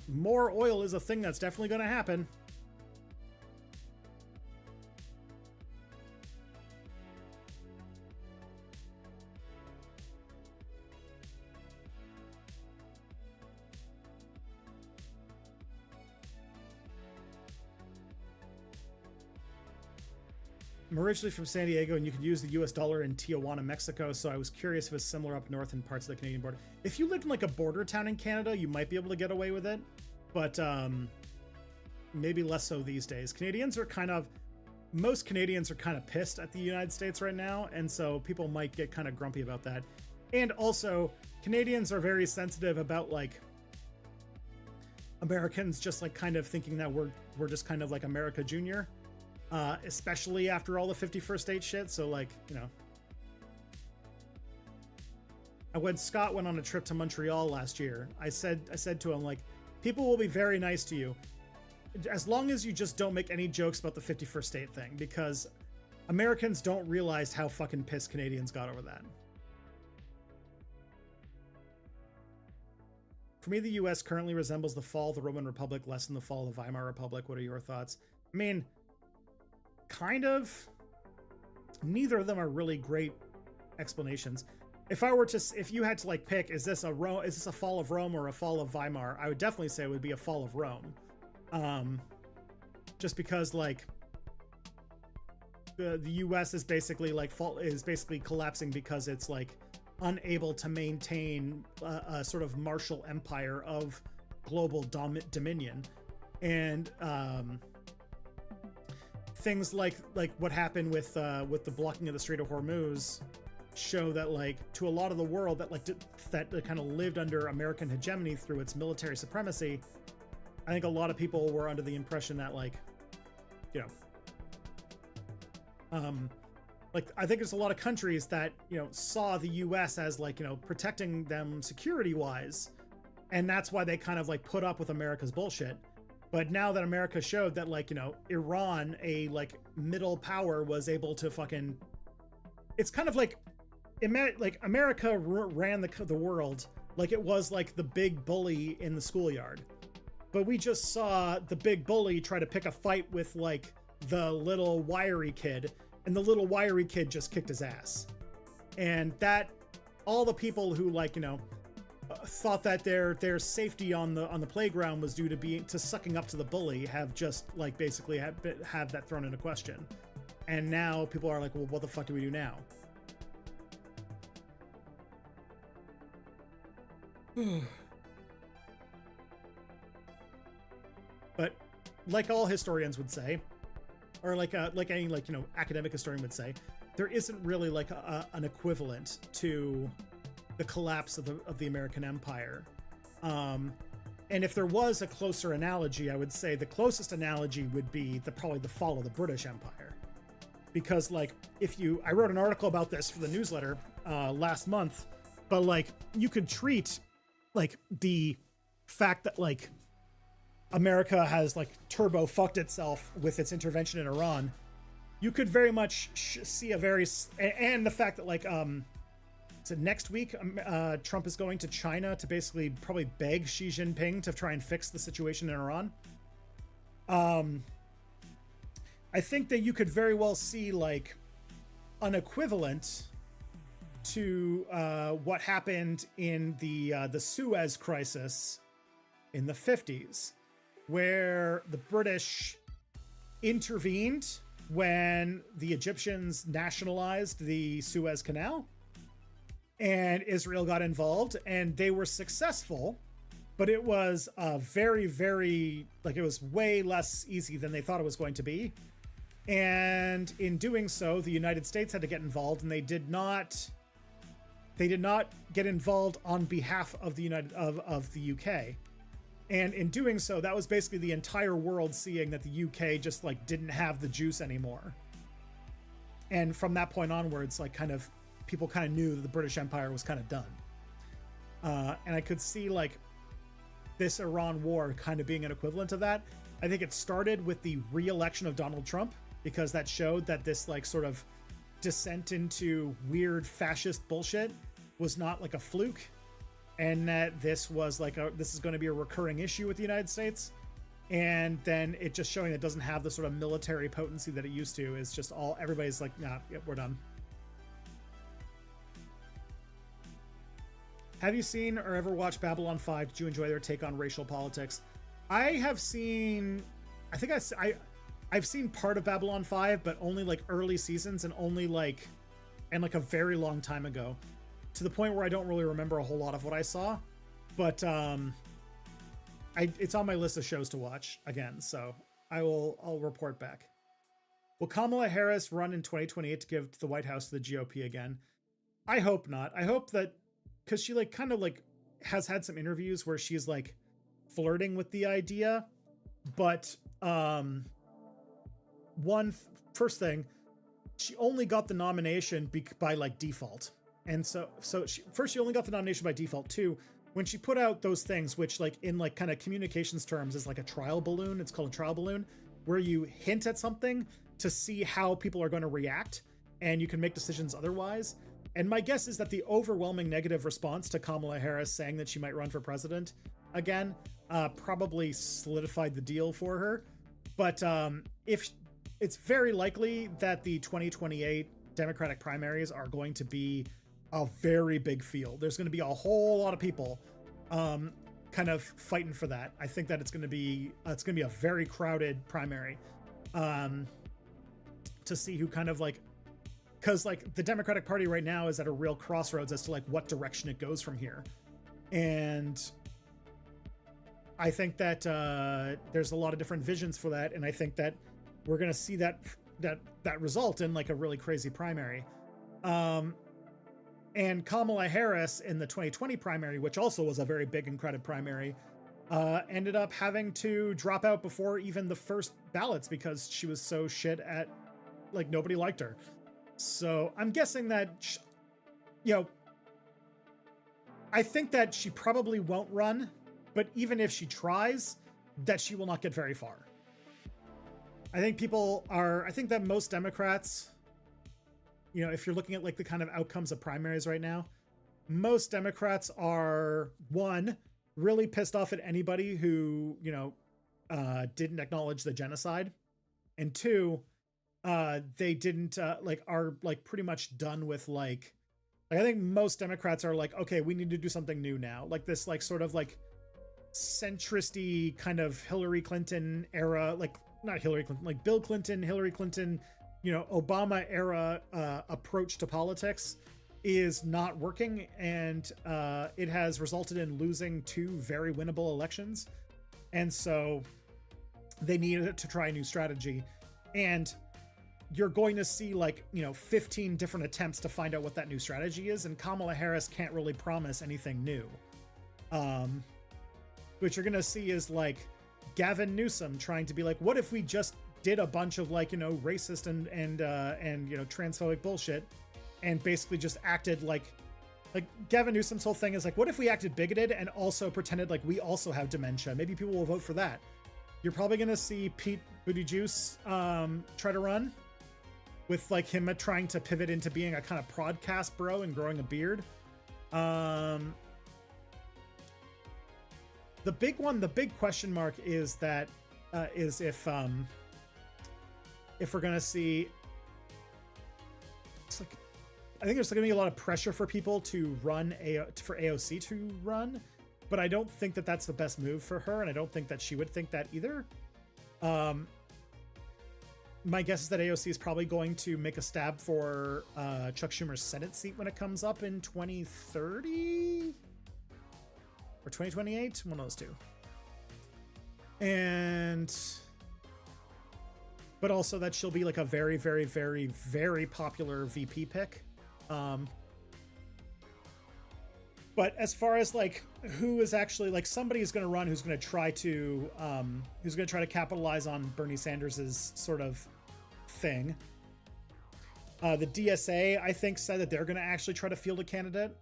more oil is a thing that's definitely going to happen. I'm originally from San Diego, and you could use the US dollar in Tijuana, Mexico, so I was curious if it's similar up north in parts of the Canadian border. If you lived in like a border town in Canada, you might be able to get away with it, but maybe less so these days. Most Canadians are kind of pissed at the United States right now, and so people might get kind of grumpy about that. And also, Canadians are very sensitive about like Americans just like kind of thinking that we're just kind of like America Junior. Especially after all the 51st state shit. So like, you know, when Scott went on a trip to Montreal last year, I said to him, like, people will be very nice to you as long as you just don't make any jokes about the 51st state thing, because Americans don't realize how fucking pissed Canadians got over that. For me, the US currently resembles the fall of the Roman Republic less than the fall of the Weimar Republic. What are your thoughts? I mean, kind of. Neither of them are really great explanations. If you had to like pick, is this a fall of Rome or a fall of Weimar? I would definitely say it would be a fall of Rome. Just because like the US is basically collapsing because it's like unable to maintain a sort of martial empire of global dominion, and things like what happened with the blocking of the Strait of Hormuz show that like to a lot of the world that kind of lived under American hegemony through its military supremacy, I think a lot of people were under the impression that like, you know, like I think there's a lot of countries that, you know, saw the US as like, you know, protecting them security wise, and that's why they kind of like put up with America's bullshit. But now that America showed that, like, you know, Iran, a like middle power, was able to fucking, it's kind of like America ran the world like it was like the big bully in the schoolyard. But we just saw the big bully try to pick a fight with like the little wiry kid, and the little wiry kid just kicked his ass. And that all the people who like, you know, thought that their safety on the playground was due to sucking up to the bully have just like basically have that thrown into question. And now people are like, well, what the fuck do we do now? But like all historians would say, or like any like, you know, academic historian would say, there isn't really like an equivalent to the collapse of the American Empire. And if there was a closer analogy, I would say the closest analogy would be probably the fall of the British Empire. Because like I wrote an article about this for the newsletter last month, but like you could treat like the fact that like America has like turbo fucked itself with its intervention in Iran, you could very much see and the fact that like so next week, Trump is going to China to basically probably beg Xi Jinping to try and fix the situation in Iran. I think that you could very well see like an equivalent to what happened in the Suez Crisis in the 50s, where the British intervened when the Egyptians nationalized the Suez Canal. And Israel got involved, and they were successful, but it was very, very, like, it was way less easy than they thought it was going to be. And in doing so, the United States had to get involved, and they did not get involved on behalf of the of the UK. And in doing so, that was basically the entire world seeing that the UK just like didn't have the juice anymore. And from that point onwards, like people kind of knew that the British Empire was kind of done. And I could see like this Iran war kind of being an equivalent of that. I think it started with the re-election of Donald Trump, because that showed that this like sort of descent into weird fascist bullshit was not like a fluke, and that this was like this is going to be a recurring issue with the United States. And then it just showing that it doesn't have the sort of military potency that it used to. Is just everybody's like, nah, yep, we're done. Have you seen or ever watched Babylon 5? Did you enjoy their take on racial politics? I have seen, I think I've seen part of Babylon 5, but only like early seasons and only like a very long time ago, to the point where I don't really remember a whole lot of what I saw. But it's on my list of shows to watch again, so I'll report back. Will Kamala Harris run in 2028 to give the White House to the GOP again? I hope not. I hope that, because she like kind of like has had some interviews where she's like flirting with the idea, but first thing, she only got the nomination by like default, and so she only got the nomination by default. Two, when she put out those things, which like in like kind of communications terms is like a trial balloon, it's called a trial balloon, where you hint at something to see how people are going to react, and you can make decisions otherwise. And my guess is that the overwhelming negative response to Kamala Harris saying that she might run for president again probably solidified the deal for her. But if it's very likely that the 2028 Democratic primaries are going to be a very big field. There's going to be a whole lot of people kind of fighting for that. I think that it's going to be a very crowded primary to see who kind of like, because like the Democratic Party right now is at a real crossroads as to like what direction it goes from here. And I think that there's a lot of different visions for that. And I think that we're going to see that result in like a really crazy primary. And Kamala Harris in the 2020 primary, which also was a very big and crowded primary, ended up having to drop out before even the first ballots because she was so shit at, like, nobody liked her. So I'm guessing that, I think that she probably won't run, but even if she tries, that she will not get very far. I think that most Democrats, if you're looking at like the kind of outcomes of primaries right now, most Democrats are, one, really pissed off at anybody who, didn't acknowledge the genocide. And two, they didn't are like pretty much done with like I think most Democrats are like, okay, we need to do something new now. Like this, like sort of like centristy kind of Hillary Clinton era, like not Hillary Clinton, like Bill Clinton, Hillary Clinton, Obama era approach to politics is not working, and it has resulted in losing two very winnable elections. And so they needed to try a new strategy. And you're going to see 15 different attempts to find out what that new strategy is. And Kamala Harris can't really promise anything new. What you're going to see is like Gavin Newsom trying to be like, what if we just did a bunch of racist and transphobic bullshit and basically just acted like Gavin Newsom's whole thing is like, what if we acted bigoted and also pretended like we also have dementia? Maybe people will vote for that. You're probably going to see Pete Buttigieg try to run with like him trying to pivot into being a kind of podcast bro and growing a beard. The big question mark is that is if we're gonna see, it's like, I think there's gonna be a lot of pressure for people to run for AOC to run, but I don't think that that's the best move for her, and I don't think that she would think that either. My guess is that AOC is probably going to make a stab for Chuck Schumer's Senate seat when it comes up in 2030 or 2028, one of those two. But also that she'll be like a very, very, very, very popular VP pick. But as far as like who is actually like somebody is going to run who's going to try to capitalize on Bernie Sanders's sort of thing. The DSA, I think, said that they're going to actually try to field a candidate.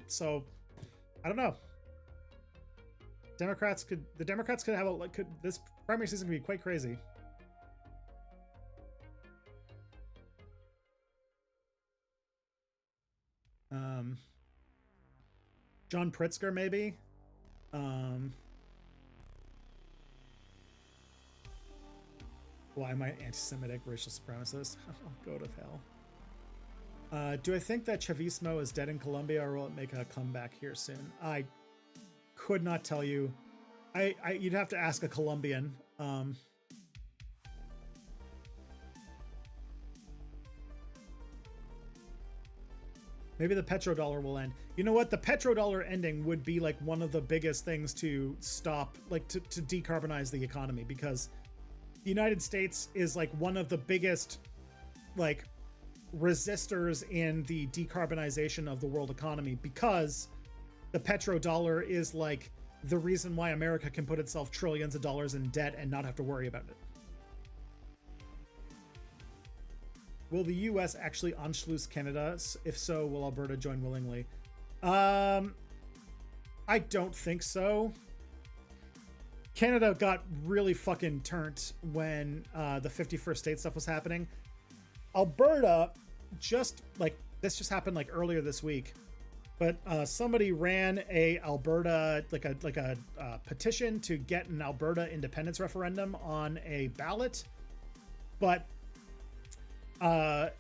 So I don't know. The Democrats could have this primary season could be quite crazy. John Pritzker, maybe. Why am I anti-Semitic, racial supremacist? Oh, go to hell. Do I think that Chavismo is dead in Colombia, or will it make a comeback here soon? I could not tell you. You'd have to ask a Colombian. Maybe the petrodollar will end. You know what? The petrodollar ending would be like one of the biggest things to stop, like to decarbonize the economy, because the United States is like one of the biggest like resistors in the decarbonization of the world economy, because the petrodollar is like the reason why America can put itself trillions of dollars in debt and not have to worry about it. Will the US actually Anschluss Canada? If so, will Alberta join willingly? I don't think so. Canada got really fucking turned when the 51st state stuff was happening. Alberta just like this just happened like earlier this week, but somebody ran a Alberta like a petition to get an Alberta independence referendum on a ballot, but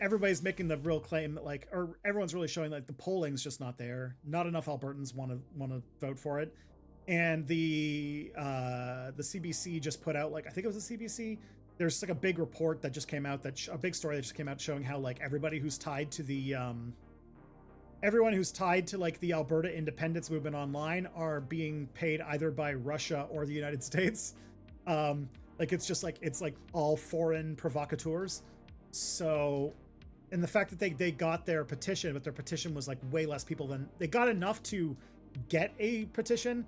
everybody's making the real claim that like, or everyone's really showing like the polling's just not there. Not enough Albertans want to vote for it. And the CBC just put out, like, I think it was the CBC. There's like a big report that just came out, a big story that just came out showing how like everybody who's tied to the everyone who's tied to like the Alberta independence movement online are being paid either by Russia or the United States. Like it's just like, it's like all foreign provocateurs. So, and the fact that they got their petition, but their petition was like way less people than they got enough to get a petition,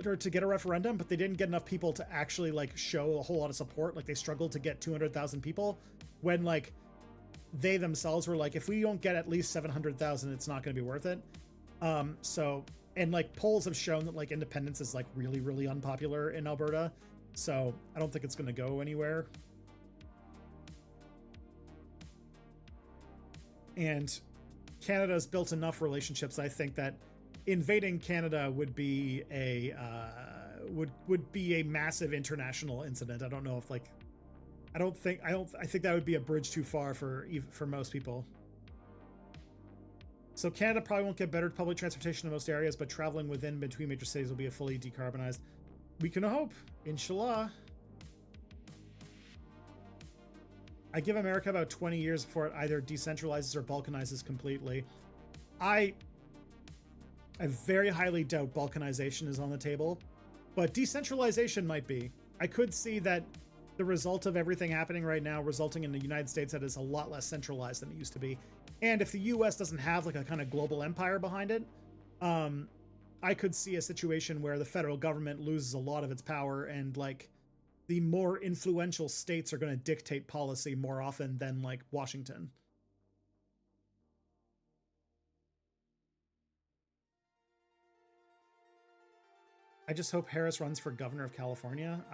or to get a referendum, but they didn't get enough people to actually like show a whole lot of support. Like they struggled to get 200,000 people when like they themselves were like, if we don't get at least 700,000, it's not going to be worth it. So, and like polls have shown that like independence is like really, really unpopular in Alberta. So I don't think it's going to go anywhere. And Canada's built enough relationships, I think, that invading Canada would be a would be a massive international incident. I don't know if like, I think that would be a bridge too far for most people. So Canada probably won't get better public transportation in most areas, but traveling between major cities will be a fully decarbonized. We can hope, inshallah. I give America about 20 years before it either decentralizes or balkanizes completely. I very highly doubt balkanization is on the table, but decentralization might be. I could see that the result of everything happening right now resulting in the United States that is a lot less centralized than it used to be. And if the US doesn't have like a kind of global empire behind it, I could see a situation where the federal government loses a lot of its power, and like the more influential states are going to dictate policy more often than like Washington. I just hope Harris runs for governor of California.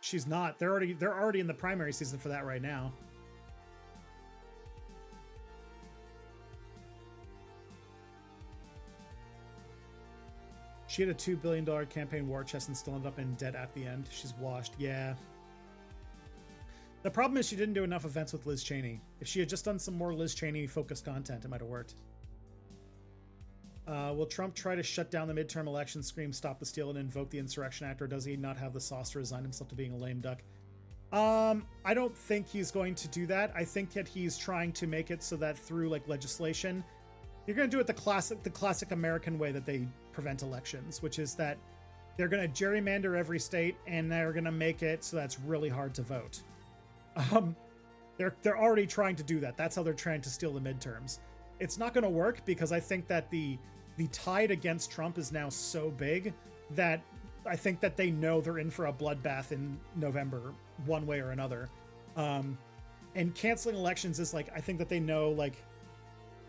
She's not. They're already in the primary season for that right now. She had a $2 billion campaign war chest and still ended up in debt at the end. She's washed. Yeah. The problem is she didn't do enough events with Liz Cheney. If she had just done some more Liz Cheney focused content, it might have worked. Will Trump try to shut down the midterm election, scream stop the steal, and invoke the Insurrection Act, or does he not have the sauce to resign himself to being a lame duck? I don't think he's going to do that. I think that he's trying to make it so that through like legislation, you're going to do it the classic American way that they prevent elections, which is that they're going to gerrymander every state and they're going to make it so that's really hard to vote. They're already trying to do that. That's how they're trying to steal the midterms. It's not going to work because I think that the tide against Trump is now so big that I think that they know they're in for a bloodbath in November, one way or another. And canceling elections is like, I think that they know like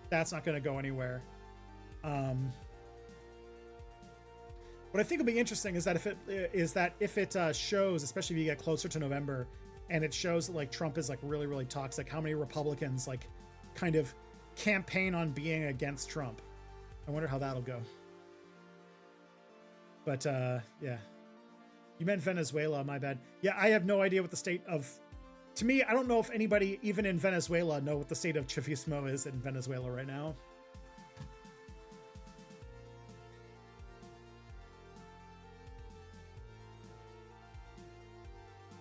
that's not going to go anywhere. What I think will be interesting is that if it shows, especially if you get closer to November, and it shows that like Trump is like really, really toxic, how many Republicans like kind of campaign on being against Trump. I wonder how that'll go. But yeah. You meant Venezuela, my bad. Yeah, I have no idea what the state of... To me, I don't know if anybody, even in Venezuela, know what the state of Chavismo is in Venezuela right now.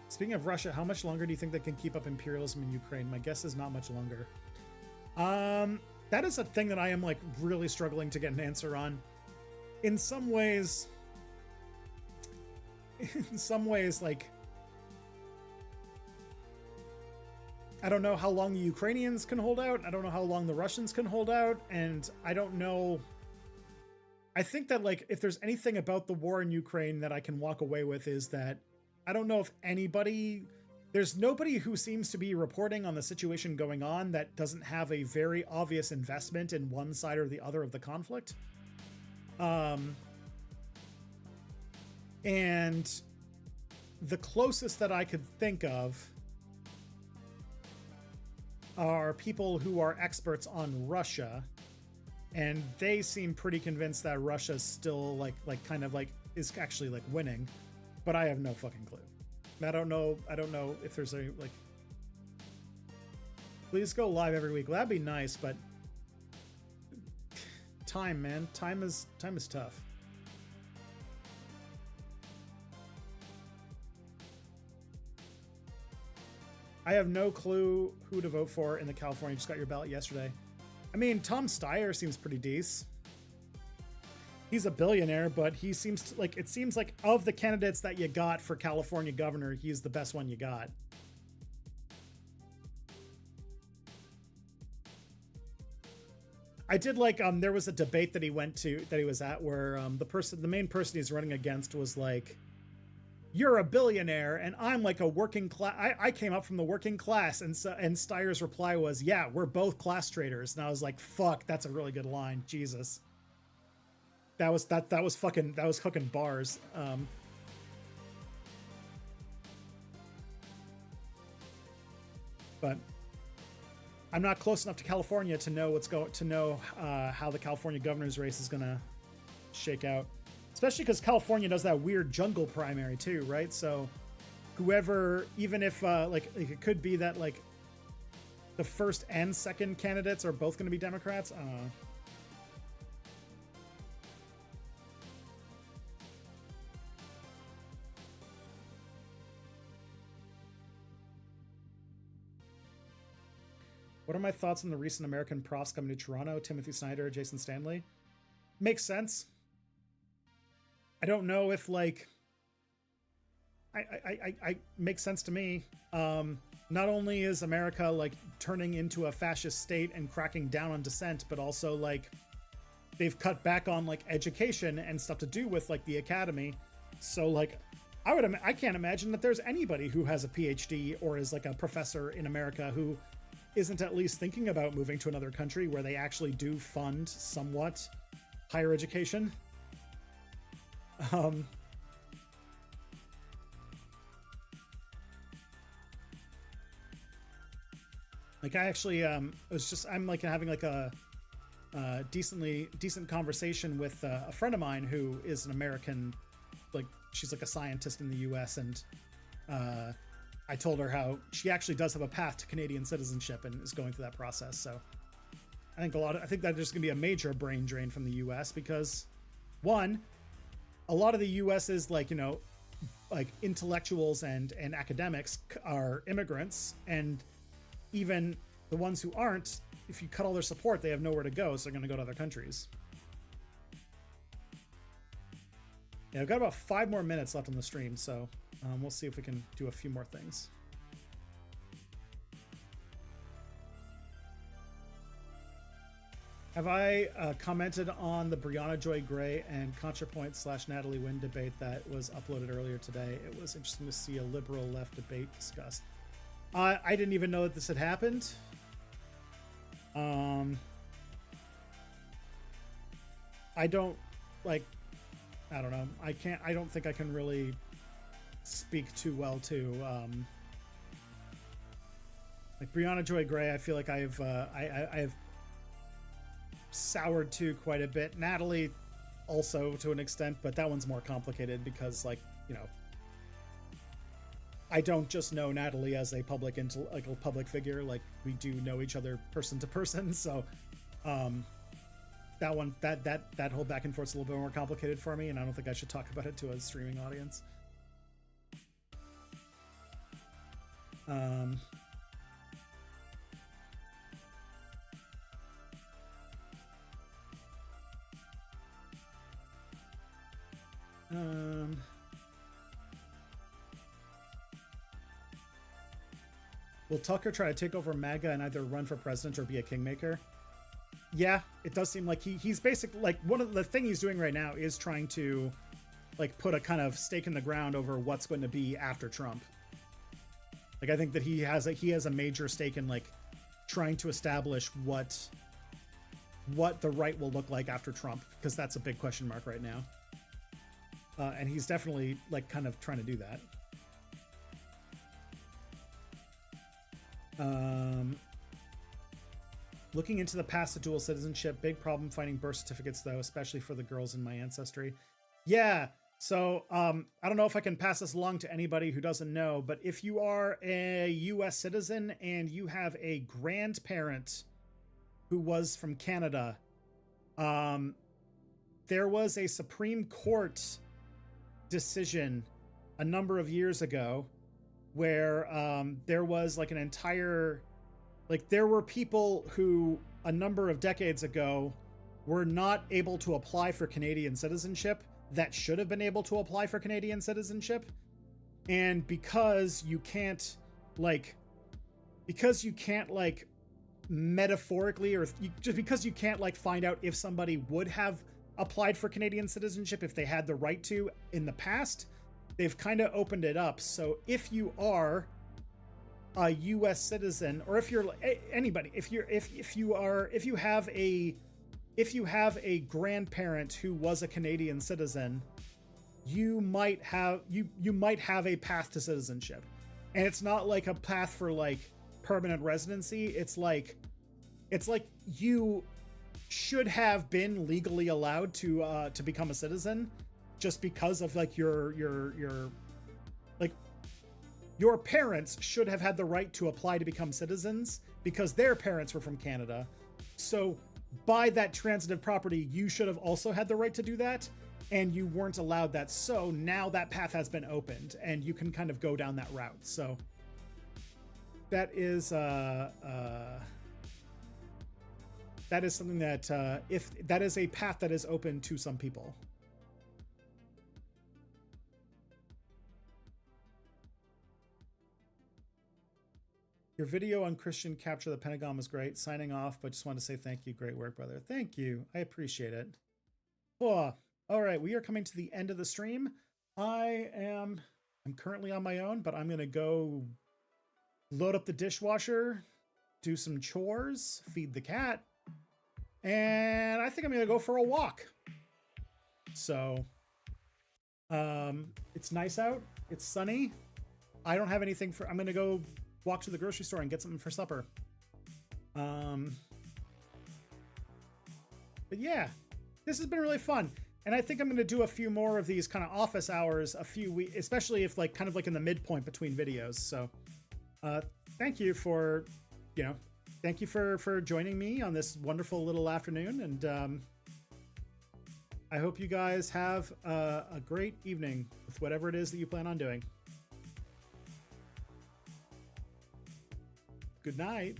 Speaking of Russia, how much longer do you think they can keep up imperialism in Ukraine? My guess is not much longer. That is a thing that I am like really struggling to get an answer on. In some ways, like, I don't know how long the Ukrainians can hold out. I don't know how long the Russians can hold out. And I don't know. I think that, like, if there's anything about the war in Ukraine that I can walk away with is that I don't know if there's nobody who seems to be reporting on the situation going on that doesn't have a very obvious investment in one side or the other of the conflict. And the closest that I could think of are people who are experts on Russia, and they seem pretty convinced that Russia's still is actually like winning, but I have no fucking clue. I don't know if there's a like. Please go live every week. Well, that'd be nice, but time, man, time is tough. I have no clue who to vote for in the California. Just got your ballot yesterday. I mean, Tom Steyer seems pretty decent. He's a billionaire, but he seems to, like, it seems like of the candidates that you got for California governor, he's the best one you got. I did like, there was a debate that he was at where the main person he's running against was like, you're a billionaire and I'm like a working class. I came up from the working class. And Steyer's reply was, yeah, we're both class traders. And I was like, fuck, that's a really good line. Jesus. That was hooking bars. But I'm not close enough to California to know how the California governor's race is gonna shake out. Especially because California does that weird jungle primary too, right? So whoever, even if like it could be that like the first and second candidates are both going to be Democrats. I don't know. What are my thoughts on the recent American profs coming to Toronto? Timothy Snyder, Jason Stanley. Makes sense. I don't know if like I makes sense to me. Not only is America like turning into a fascist state and cracking down on dissent, but also like they've cut back on like education and stuff to do with like the academy. So like I can't imagine that there's anybody who has a PhD or is like a professor in America who isn't at least thinking about moving to another country where they actually do fund somewhat higher education. Like I actually I'm like having like a decent conversation with a friend of mine who is an American, like she's like a scientist in the US, and I told her how she actually does have a path to Canadian citizenship and is going through that process. So I think that there's gonna be a major brain drain from the US because one, a lot of the US's like, you know, like intellectuals and academics are immigrants, and even the ones who aren't, if you cut all their support, they have nowhere to go, so they're going to go to other countries. Yeah, I've got about 5 more minutes left on the stream, so we'll see if we can do a few more things. Have I commented on the Brianna Joy Gray and ContraPoint / Natalie Wynn debate that was uploaded earlier today? It was interesting to see a liberal left debate discussed. I didn't even know that this had happened. I don't know. I don't think I can really speak too well to, like Brianna Joy Gray. I feel like I've soured too quite a bit. Natalie also to an extent, but that one's more complicated because, like, you know, I don't just know Natalie as a public figure. Like, we do know each other person to person, so that one, that whole back and forth's a little bit more complicated for me, and I don't think I should talk about it to a streaming audience. Will Tucker try to take over MAGA and either run for president or be a kingmaker? Yeah, it does seem like he's basically, like, one of the thing he's doing right now is trying to, like, put a kind of stake in the ground over what's going to be after Trump. Like, I think that he has a major stake in, like, trying to establish what the right will look like after Trump, because that's a big question mark right now. And he's definitely, like, kind of trying to do that. Looking into the path to dual citizenship, big problem finding birth certificates though, especially for the girls in my ancestry. Yeah, so I don't know if I can pass this along to anybody who doesn't know, but if you are a US citizen and you have a grandparent who was from Canada, there was a Supreme Court decision a number of years ago where there was like an entire, like, there were people who a number of decades ago were not able to apply for Canadian citizenship that should have been able to apply for Canadian citizenship. And because you can't metaphorically, or just because you can't like find out if somebody would have applied for Canadian citizenship if they had the right to in the past, they've kind of opened it up. So if you are a US citizen, or if you're anybody, if you have a grandparent who was a Canadian citizen, you might have a path to citizenship. And it's not like a path for like permanent residency. It's like you should have been legally allowed to become a citizen, just because of like your parents should have had the right to apply to become citizens because their parents were from Canada. So by that transitive property, you should have also had the right to do that, and you weren't allowed that. So now that path has been opened and you can kind of go down that route. So that is something that if that is a path that is open to some people. Your video on Christian capture the Pentagon was great. Signing off, but just want to say thank you. Great work, brother. Thank you. I appreciate it. Oh, all right. We are coming to the end of the stream. I'm currently on my own, but I'm going to go load up the dishwasher, do some chores, feed the cat, and I think I'm going to go for a walk. So, it's nice out. It's sunny. I don't have anything I'm going to go walk to the grocery store and get something for supper. But yeah, this has been really fun. And I think I'm going to do a few more of these kind of office hours, a few weeks, especially if like kind of like in the midpoint between videos. So, thank you for joining me on this wonderful little afternoon. And, I hope you guys have a great evening with whatever it is that you plan on doing. Good night.